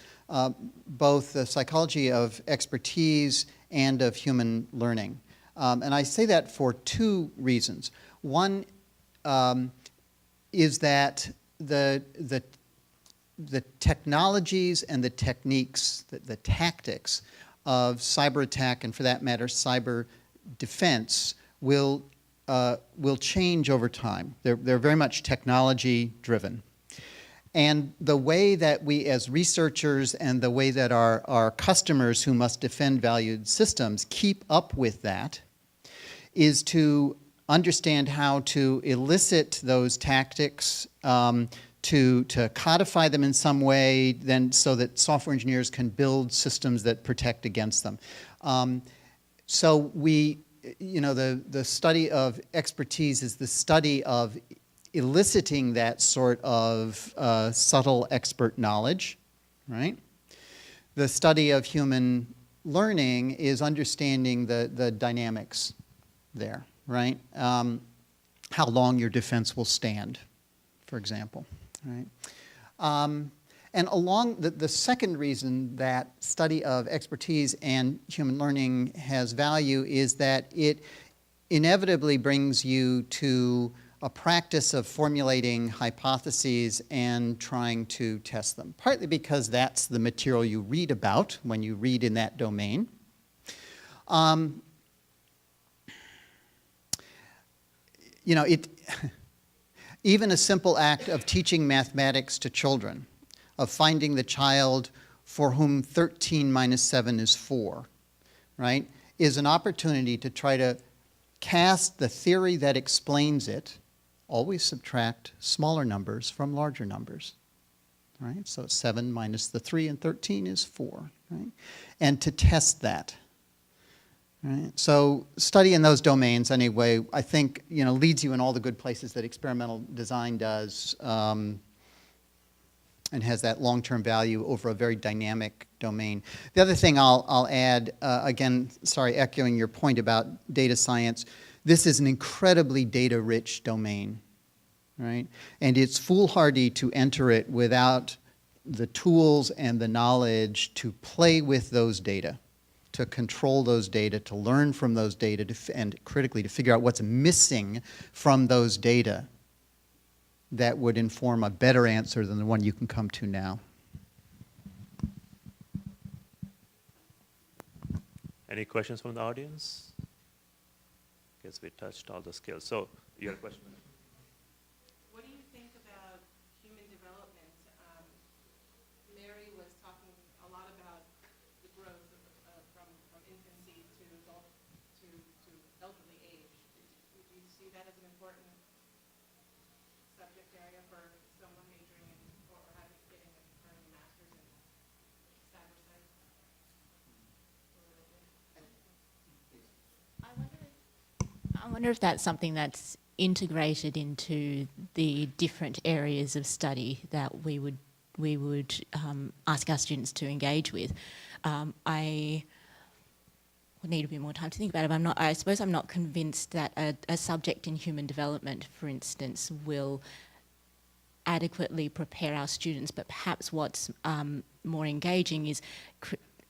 both the psychology of expertise and of human learning. And I say that for two reasons. One is that the technologies and the techniques, the tactics of cyber attack, and for that matter, cyber defense, will change over time. They're very much technology driven. And the way that we as researchers and the way that our customers who must defend valued systems keep up with that is to understand how to elicit those tactics, to codify them in some way, then so that software engineers can build systems that protect against them. So we, the study of expertise is the study of eliciting that sort of subtle expert knowledge, right? The study of human learning is understanding the dynamics there, right? How long your defense will stand, for example, right? And along the second reason that study of expertise and human learning has value is that it inevitably brings you to a practice of formulating hypotheses and trying to test them, partly because that's the material you read about when you read in that domain. Even a simple act of teaching mathematics to children, of finding the child for whom 13 minus 7 is 4, right, is an opportunity to try to cast the theory that explains it. Always subtract smaller numbers from larger numbers, right? So 7 minus the 3 and 13 is 4, right? And to test that, right? So study in those domains, anyway, I think, leads you in all the good places that experimental design does, and has that long-term value over a very dynamic domain. The other thing I'll add, again, sorry, echoing your point about data science, this is an incredibly data-rich domain, right? And it's foolhardy to enter it without the tools and the knowledge to play with those data, to control those data, to learn from those data, and critically to figure out what's missing from those data that would inform a better answer than the one you can come to now. Any questions from the audience? Guess we touched all the skills. So, you had a question? What do you think about human development? Mary was talking a lot about the growth from infancy to adult to elderly age. Do you see that as an important subject area for someone majoring in or getting a master's in cyber science? I wonder if that's something that's integrated into the different areas of study that we would ask our students to engage with. I would need a bit more time to think about it. But I suppose I'm not convinced that a subject in human development, for instance, will adequately prepare our students. But perhaps what's more engaging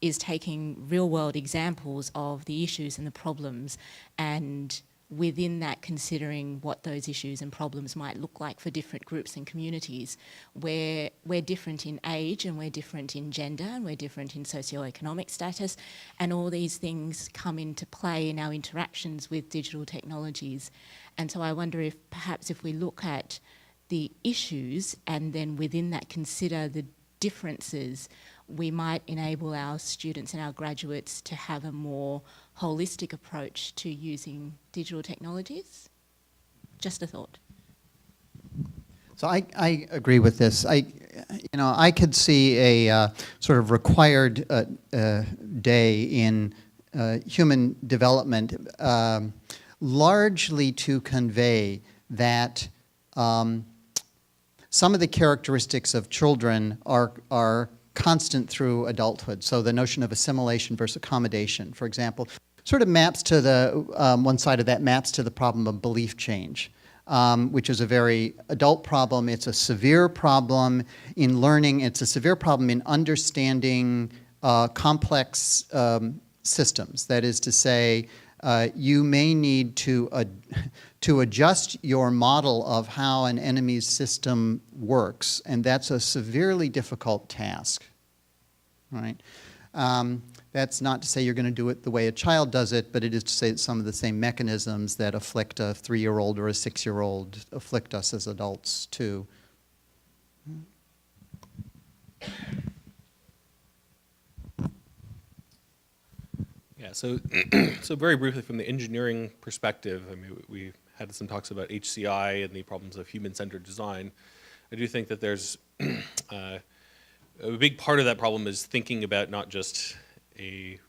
is taking real-world examples of the issues and the problems and within that considering what those issues and problems might look like for different groups and communities, where we're different in age and we're different in gender and we're different in socioeconomic status, and all these things come into play in our interactions with digital technologies. And so I wonder if perhaps if we look at the issues and then within that consider the differences, we might enable our students and our graduates to have a more holistic approach to using digital technologies. Just a thought. So I agree with this. I could see a sort of required day in human development, largely to convey that some of the characteristics of children are constant through adulthood. So the notion of assimilation versus accommodation, for example, sort of maps to the, one side of that maps to the problem of belief change, which is a very adult problem. It's a severe problem in learning. It's a severe problem in understanding complex systems. That is to say, you may need to adjust your model of how an enemy's system works, and that's a severely difficult task, right? That's not to say you're going to do it the way a child does it, but it is to say that some of the same mechanisms that afflict a 3-year-old or a 6-year-old afflict us as adults too. Yeah, so so very briefly from the engineering perspective, I mean, we had some talks about HCI and the problems of human-centered design. I do think that there's a big part of that problem is thinking about not just a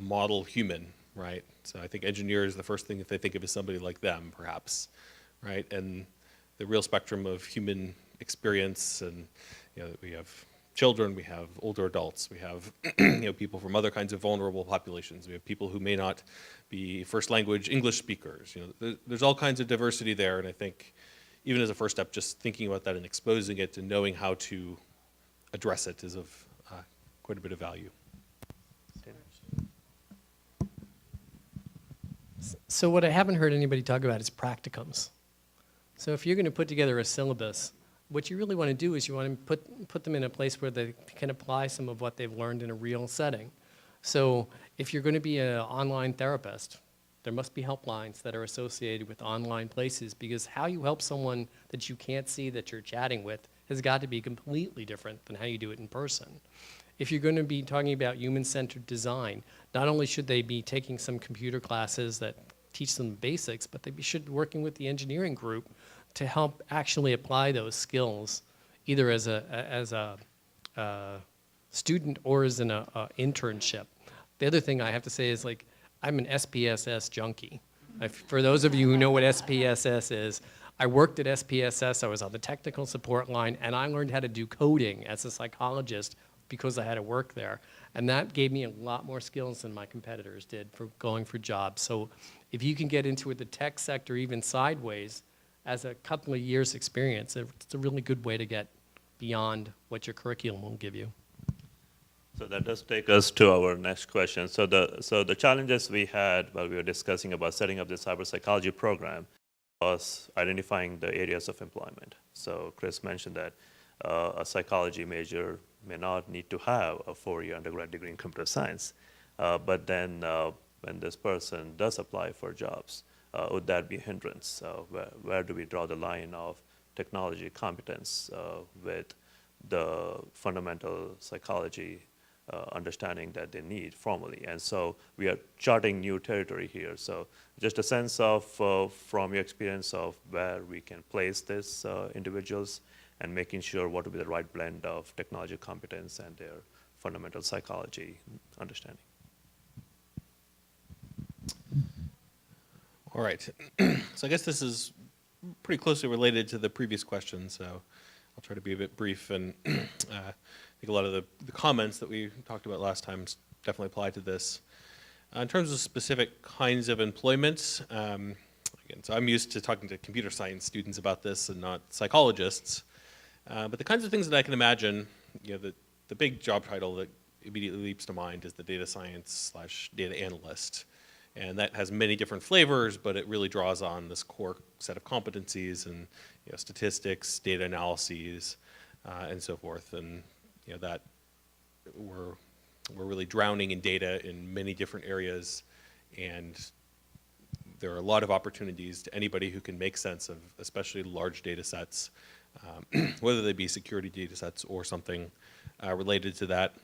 model human, right? So I think engineers, the first thing that they think of is somebody like them, perhaps, right? And the real spectrum of human experience, and we have children, we have older adults, we have people from other kinds of vulnerable populations, we have people who may not be first language English speakers. There's all kinds of diversity there, and I think even as a first step, just thinking about that and exposing it and knowing how to address it is of quite a bit of value. So what I haven't heard anybody talk about is practicums. So if you're going to put together a syllabus, what you really want to do is you want to put them in a place where they can apply some of what they've learned in a real setting. So if you're going to be an online therapist, there must be helplines that are associated with online places, because how you help someone that you can't see that you're chatting with has got to be completely different than how you do it in person. If you're going to be talking about human-centered design, not only should they be taking some computer classes that teach them basics, but they should be working with the engineering group to help actually apply those skills, either as a student or as an internship. The other thing I have to say is, like, I'm an SPSS junkie. For those of you who know what SPSS is, I worked at SPSS, I was on the technical support line, and I learned how to do coding as a psychologist because I had to work there. And that gave me a lot more skills than my competitors did for going for jobs. So if you can get into the tech sector even sideways, as a couple of years experience, it's a really good way to get beyond what your curriculum will give you. So that does take us to our next question. So the challenges we had while we were discussing about setting up the cyberpsychology program was identifying the areas of employment. So Chris mentioned that a psychology major may not need to have a 4-year undergrad degree in computer science, but then when this person does apply for jobs, would that be a hindrance? Where do we draw the line of technology competence with the fundamental psychology understanding that they need formally? And so we are charting new territory here. So just a sense of, from your experience, of where we can place these individuals and making sure what would be the right blend of technology competence and their fundamental psychology understanding. All right. So I guess this is pretty closely related to the previous question, so I'll try to be a bit brief. And I think a lot of the comments that we talked about last time definitely apply to this. In terms of specific kinds of employment, again, so I'm used to talking to computer science students about this and not psychologists. But the kinds of things that I can imagine, the big job title that immediately leaps to mind is the data science / data analyst. And that has many different flavors, but it really draws on this core set of competencies and statistics, data analyses, and so forth. And that we're really drowning in data in many different areas, and there are a lot of opportunities to anybody who can make sense of especially large data sets, whether they be security data sets or something related to that.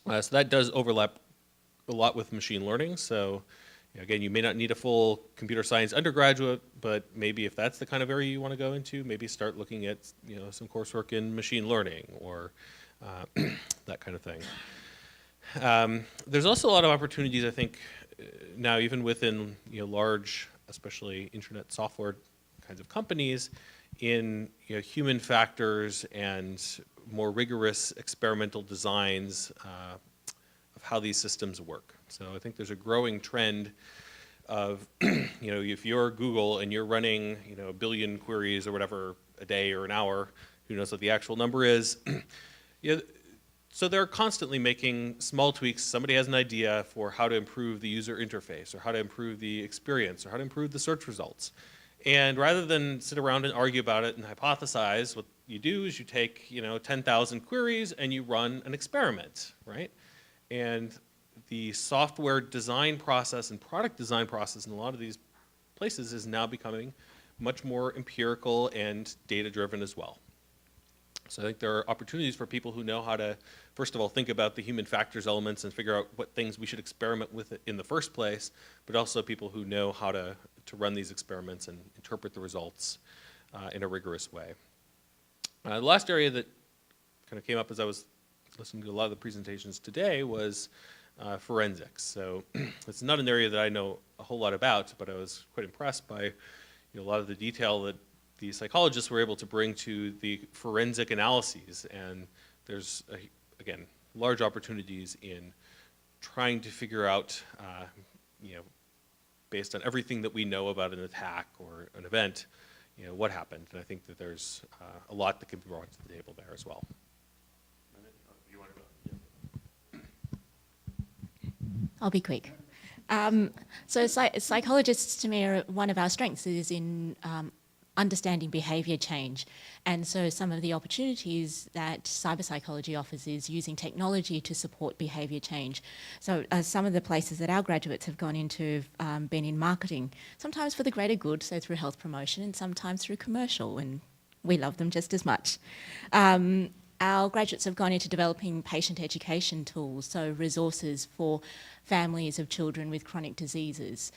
So that does overlap a lot with machine learning. So again, you may not need a full computer science undergraduate, but maybe if that's the kind of area you want to go into, maybe start looking at some coursework in machine learning or that kind of thing. There's also a lot of opportunities, I think, now even within large, especially internet software kinds of companies, in human factors and more rigorous experimental designs of how these systems work. So I think there's a growing trend of, if you're Google and you're running, a billion queries or whatever a day or an hour, who knows what the actual number is, so they're constantly making small tweaks. Somebody has an idea for how to improve the user interface or how to improve the experience or how to improve the search results. And rather than sit around and argue about it and hypothesize, what you do is you take 10,000 queries and you run an experiment, right? And the software design process and product design process in a lot of these places is now becoming much more empirical and data-driven as well. So I think there are opportunities for people who know how to, first of all, think about the human factors elements and figure out what things we should experiment with in the first place, but also people who know how to run these experiments and interpret the results in a rigorous way. The last area that kind of came up as I was listening to a lot of the presentations today was forensics. So it's not an area that I know a whole lot about, but I was quite impressed by a lot of the detail that the psychologists were able to bring to the forensic analyses. And there's, again, large opportunities in trying to figure out, based on everything that we know about an attack or an event, what happened. And I think that there's a lot that can be brought to the table there as well. I'll be quick. So psychologists, to me, are one of our strengths is in understanding behaviour change. And so some of the opportunities that cyberpsychology offers is using technology to support behaviour change. So some of the places that our graduates have gone into have been in marketing, sometimes for the greater good, so through health promotion, and sometimes through commercial, and we love them just as much. Our graduates have gone into developing patient education tools, so resources for families of children with chronic diseases.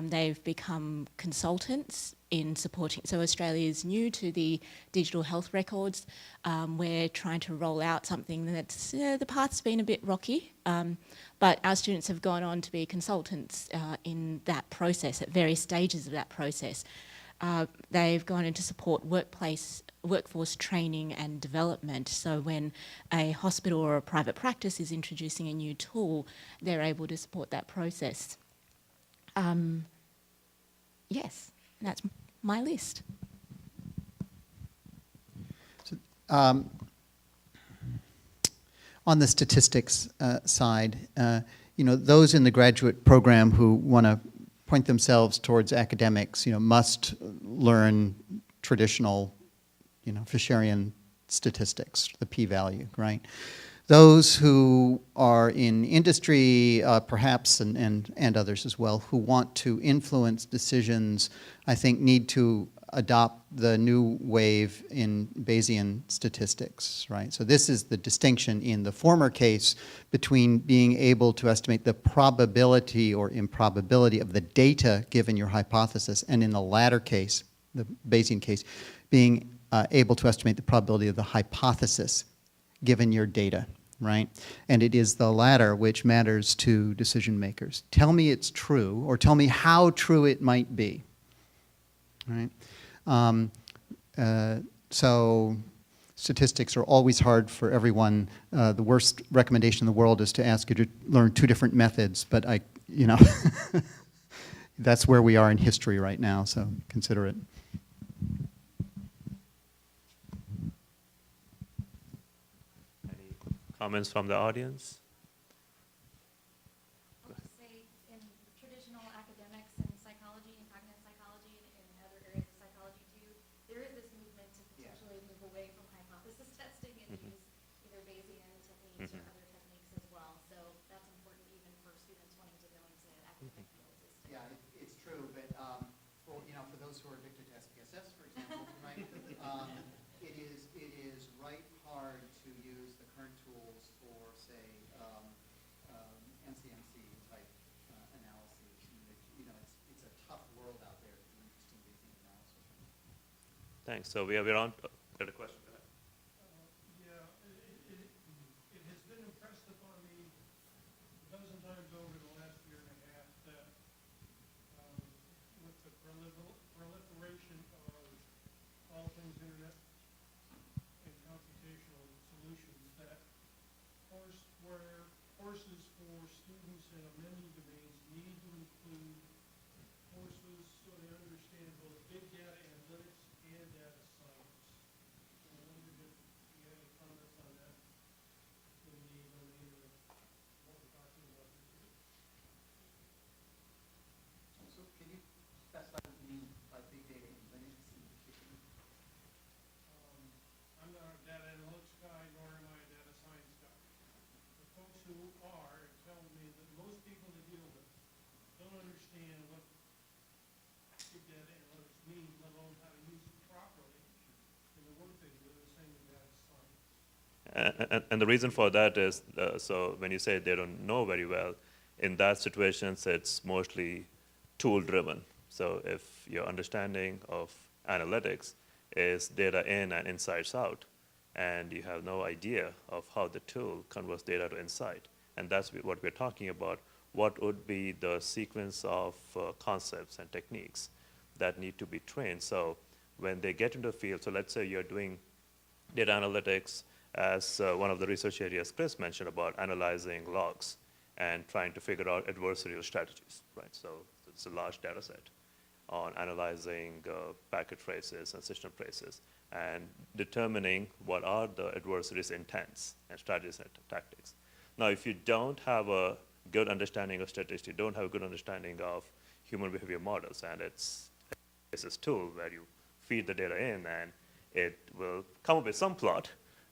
They've become consultants in supporting, so Australia is new to the digital health records. We're trying to roll out something that's, the path's been a bit rocky, but our students have gone on to be consultants in that process, at various stages of that process. They've gone in to support workforce training and development. So when a hospital or a private practice is introducing a new tool, they're able to support that process. Yes, that's my list. So, on the statistics side, those in the graduate program who want to point themselves towards academics, must learn traditional, Fisherian statistics, the p-value, right? Those who are in industry, perhaps, and others as well, who want to influence decisions, I think need to adopt the new wave in Bayesian statistics, right? So this is the distinction in the former case between being able to estimate the probability or improbability of the data given your hypothesis, and in the latter case, the Bayesian case, being able to estimate the probability of the hypothesis given your data, right? And it is the latter which matters to decision makers. Tell me it's true, or tell me how true it might be, right? So statistics are always hard for everyone. The worst recommendation in the world is to ask you to learn two different methods, but that's where we are in history right now, so consider it. Any comments from the audience? In traditional Yeah, it's true, but for, for those who are addicted to SPSS, for example, right, it is right hard to use the current tools for, say, NCMC type analyses. It's a tough world out there to do interesting Bayesian analysis. Thanks. So we're on. Got a question? Go ahead. Yeah, it has been impressed upon me a dozen times over the last year and a half that with the proliferation of all things internet and computational solutions, that courses for students in many domains need to include courses so they understand both big data analytics and data science. And I wondered if you had any comments on that in the domain of what we're talking about here. So can you specify what you mean by big data analytics in particular? I'm not a data analytics guy, nor am I a data science guy. The folks who are tell me that most people they deal with don't understand what big data analytics means, let alone how to use it properly in the work they do, the same with data science. And the reason for that is, so when you say they don't know very well, in that situations, it's mostly tool-driven. So if your understanding of analytics is data in and insights out, and you have no idea of how the tool converts data to insight, and that's what we're talking about, what would be the sequence of concepts and techniques that need to be trained. So when they get into the field, so let's say you're doing data analytics as one of the research areas Chris mentioned about analyzing logs and trying to figure out adversarial strategies, right? So it's a large data set on analyzing packet traces and system traces and determining what are the adversaries' intents and strategies and tactics. Now, if you don't have a good understanding of statistics, you don't have a good understanding of human behavior models, and it's this tool where you feed the data in and it will come up with some plot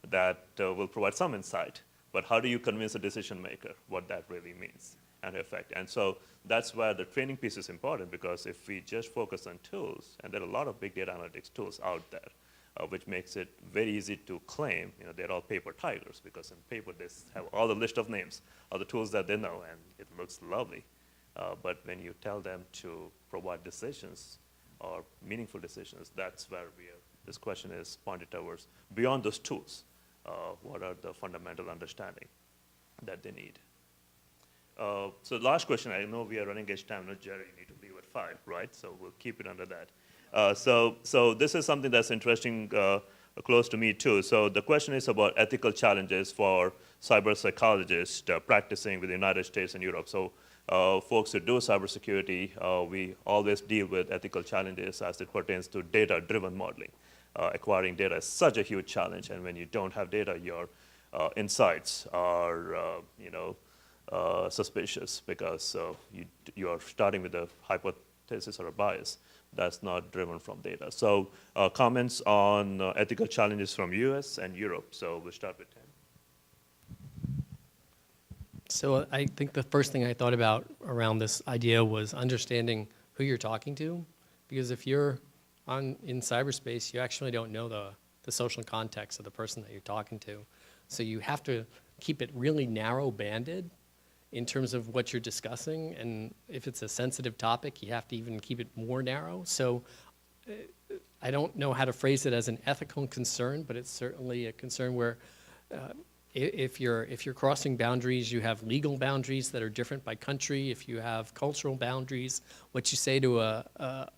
that will provide some insight, but how do you convince a decision maker what that really means and effect? And so that's where the training piece is important, because if we just focus on tools, and there are a lot of big data analytics tools out there, which makes it very easy to claim, they're all paper tigers, because in paper they have all the list of names of the tools that they know, and it looks lovely. But when you tell them to provide decisions or meaningful decisions, that's where this question is pointed towards. Beyond those tools, what are the fundamental understanding that they need? So last question, I know we are running against time. No, Jerry, you need to leave at 5, right? So we'll keep it under that. So this is something that's interesting, close to me too. So the question is about ethical challenges for cyber psychologists practicing with the United States and Europe. So folks who do cybersecurity, we always deal with ethical challenges as it pertains to data-driven modeling. Acquiring data is such a huge challenge, and when you don't have data, your insights are, suspicious, because you are starting with a hypothesis or a bias that's not driven from data. So comments on ethical challenges from US and Europe. So we'll start with Tim. So I think the first thing I thought about around this idea was understanding who you're talking to, because if you're in cyberspace, you actually don't know the social context of the person that you're talking to. So you have to keep it really narrow banded in terms of what you're discussing, and if it's a sensitive topic, you have to even keep it more narrow. So I don't know how to phrase it as an ethical concern, but it's certainly a concern where if you're crossing boundaries, you have legal boundaries that are different by country. If you have cultural boundaries, what you say to a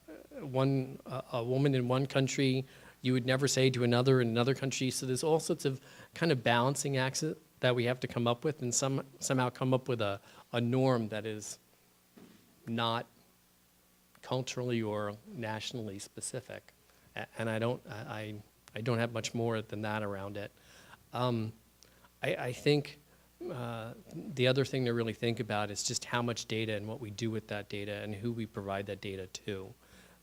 woman in one country, you would never say to another in another country. So there's all sorts of kind of balancing acts that we have to come up with, and somehow come up with a norm that is not culturally or nationally specific. And I don't have much more than that around it. I think the other thing to really think about is just how much data and what we do with that data and who we provide that data to.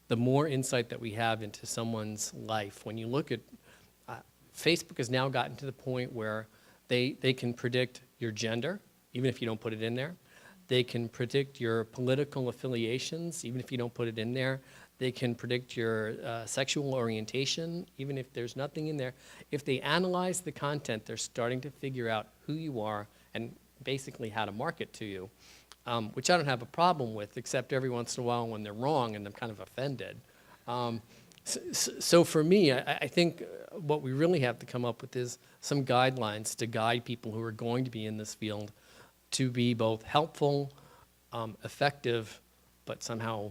The more insight that we have into someone's life, when you look at, Facebook has now gotten to the point where they can predict your gender, even if you don't put it in there. They can predict your political affiliations, even if you don't put it in there. They can predict your sexual orientation, even if there's nothing in there. If they analyze the content, they're starting to figure out who you are and basically how to market to you, which I don't have a problem with, except every once in a while when they're wrong and I'm kind of offended. So for me, I think what we really have to come up with is some guidelines to guide people who are going to be in this field to be both helpful, effective, but somehow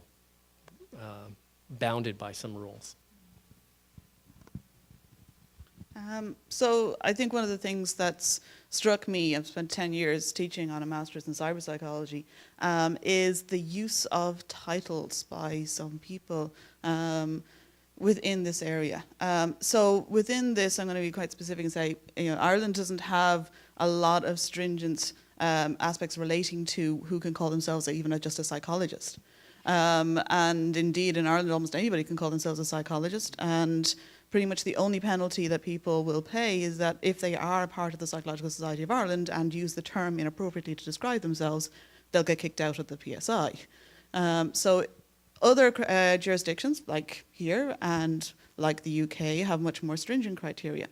bounded by some rules. So I think one of the things that's struck me, I've spent 10 years teaching on a master's in cyberpsychology, is the use of titles by some people within this area. So within this, I'm going to be quite specific and say, Ireland doesn't have a lot of stringent aspects relating to who can call themselves even just a psychologist. And indeed, in Ireland, almost anybody can call themselves a psychologist, and pretty much the only penalty that people will pay is that if they are a part of the Psychological Society of Ireland and use the term inappropriately to describe themselves, they'll get kicked out of the PSI. So other jurisdictions, like here and like the UK, have much more stringent criteria.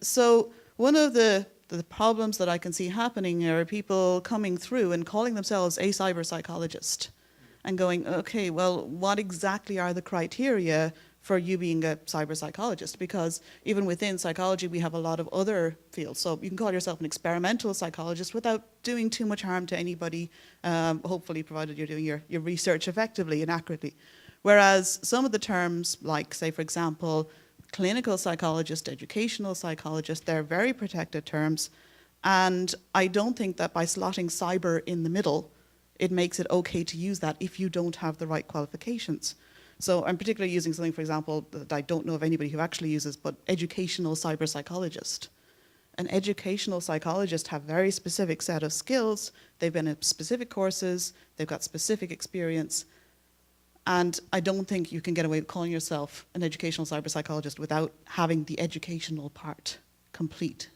So one of the problems that I can see happening are people coming through and calling themselves a cyber psychologist and going, okay, well, what exactly are the criteria for you being a cyber psychologist? Because even within psychology, we have a lot of other fields. So you can call yourself an experimental psychologist without doing too much harm to anybody, hopefully provided you're doing your research effectively and accurately. Whereas some of the terms, like, say, for example, clinical psychologist, educational psychologist, they're very protected terms. And I don't think that by slotting cyber in the middle, it makes it okay to use that if you don't have the right qualifications. So I'm particularly using something, for example, that I don't know of anybody who actually uses, but educational cyber psychologist. An educational psychologist have very specific set of skills. They've been in specific courses. They've got specific experience. And I don't think you can get away with calling yourself an educational cyber psychologist without having the educational part complete.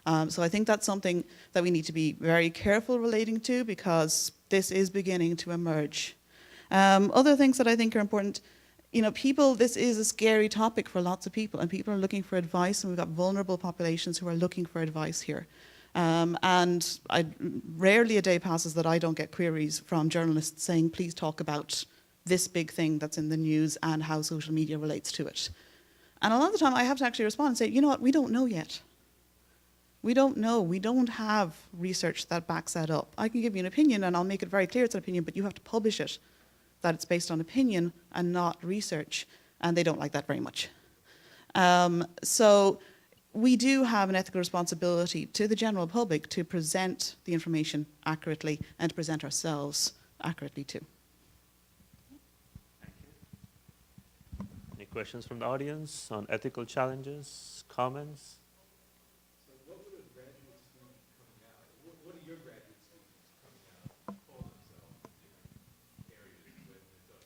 So I think that's something that we need to be very careful relating to, because this is beginning to emerge. Other things that I think are important, people, this is a scary topic for lots of people, and people are looking for advice, and we've got vulnerable populations who are looking for advice here. And rarely a day passes that I don't get queries from journalists saying, please talk about this big thing that's in the news and how social media relates to it. And a lot of the time I have to actually respond and say, you know what, we don't know yet. We don't know. We don't have research that backs that up. I can give you an opinion, and I'll make it very clear it's an opinion, but you have to publish it, that it's based on opinion and not research, and they don't like that very much. So we do have an ethical responsibility to the general public to present the information accurately and to present ourselves accurately too. Any questions from the audience on ethical challenges, comments? What are your graduate students coming out call themselves in areas with their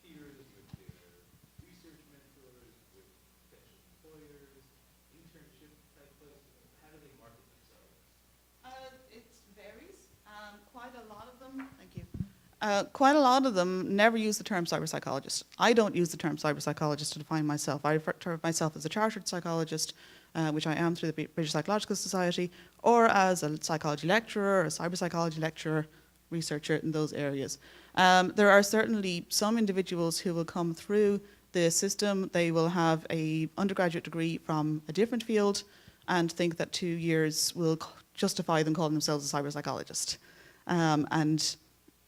peers, with their research mentors, with potential employers, internship type places? How do they market themselves? It varies. Quite a lot of them, thank you. Quite a lot of them never use the term cyber psychologist. I don't use the term cyber psychologist to define myself. I refer to myself as a chartered psychologist, which I am through the British Psychological Society, or as a psychology lecturer, or a cyber psychology lecturer, researcher in those areas. There are certainly some individuals who will come through the system. They will have an undergraduate degree from a different field and think that 2 years will justify them calling themselves a cyber psychologist. And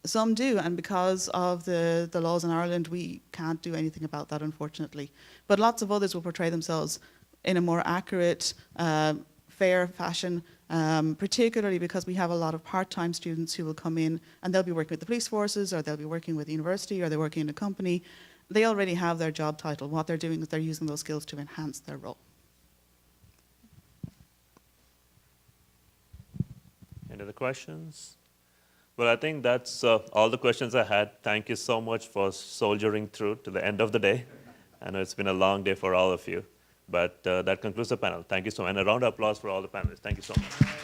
some do, and because of the laws in Ireland, we can't do anything about that, unfortunately. But lots of others will portray themselves in a more accurate, fair fashion, particularly because we have a lot of part-time students who will come in and they'll be working with the police forces, or they'll be working with the university, or they're working in a company. They already have their job title. What they're doing is they're using those skills to enhance their role. Any other questions? Well, I think that's all the questions I had. Thank you so much for soldiering through to the end of the day. I know it's been a long day for all of you, but that concludes the panel. Thank you so much. And a round of applause for all the panelists. Thank you so much.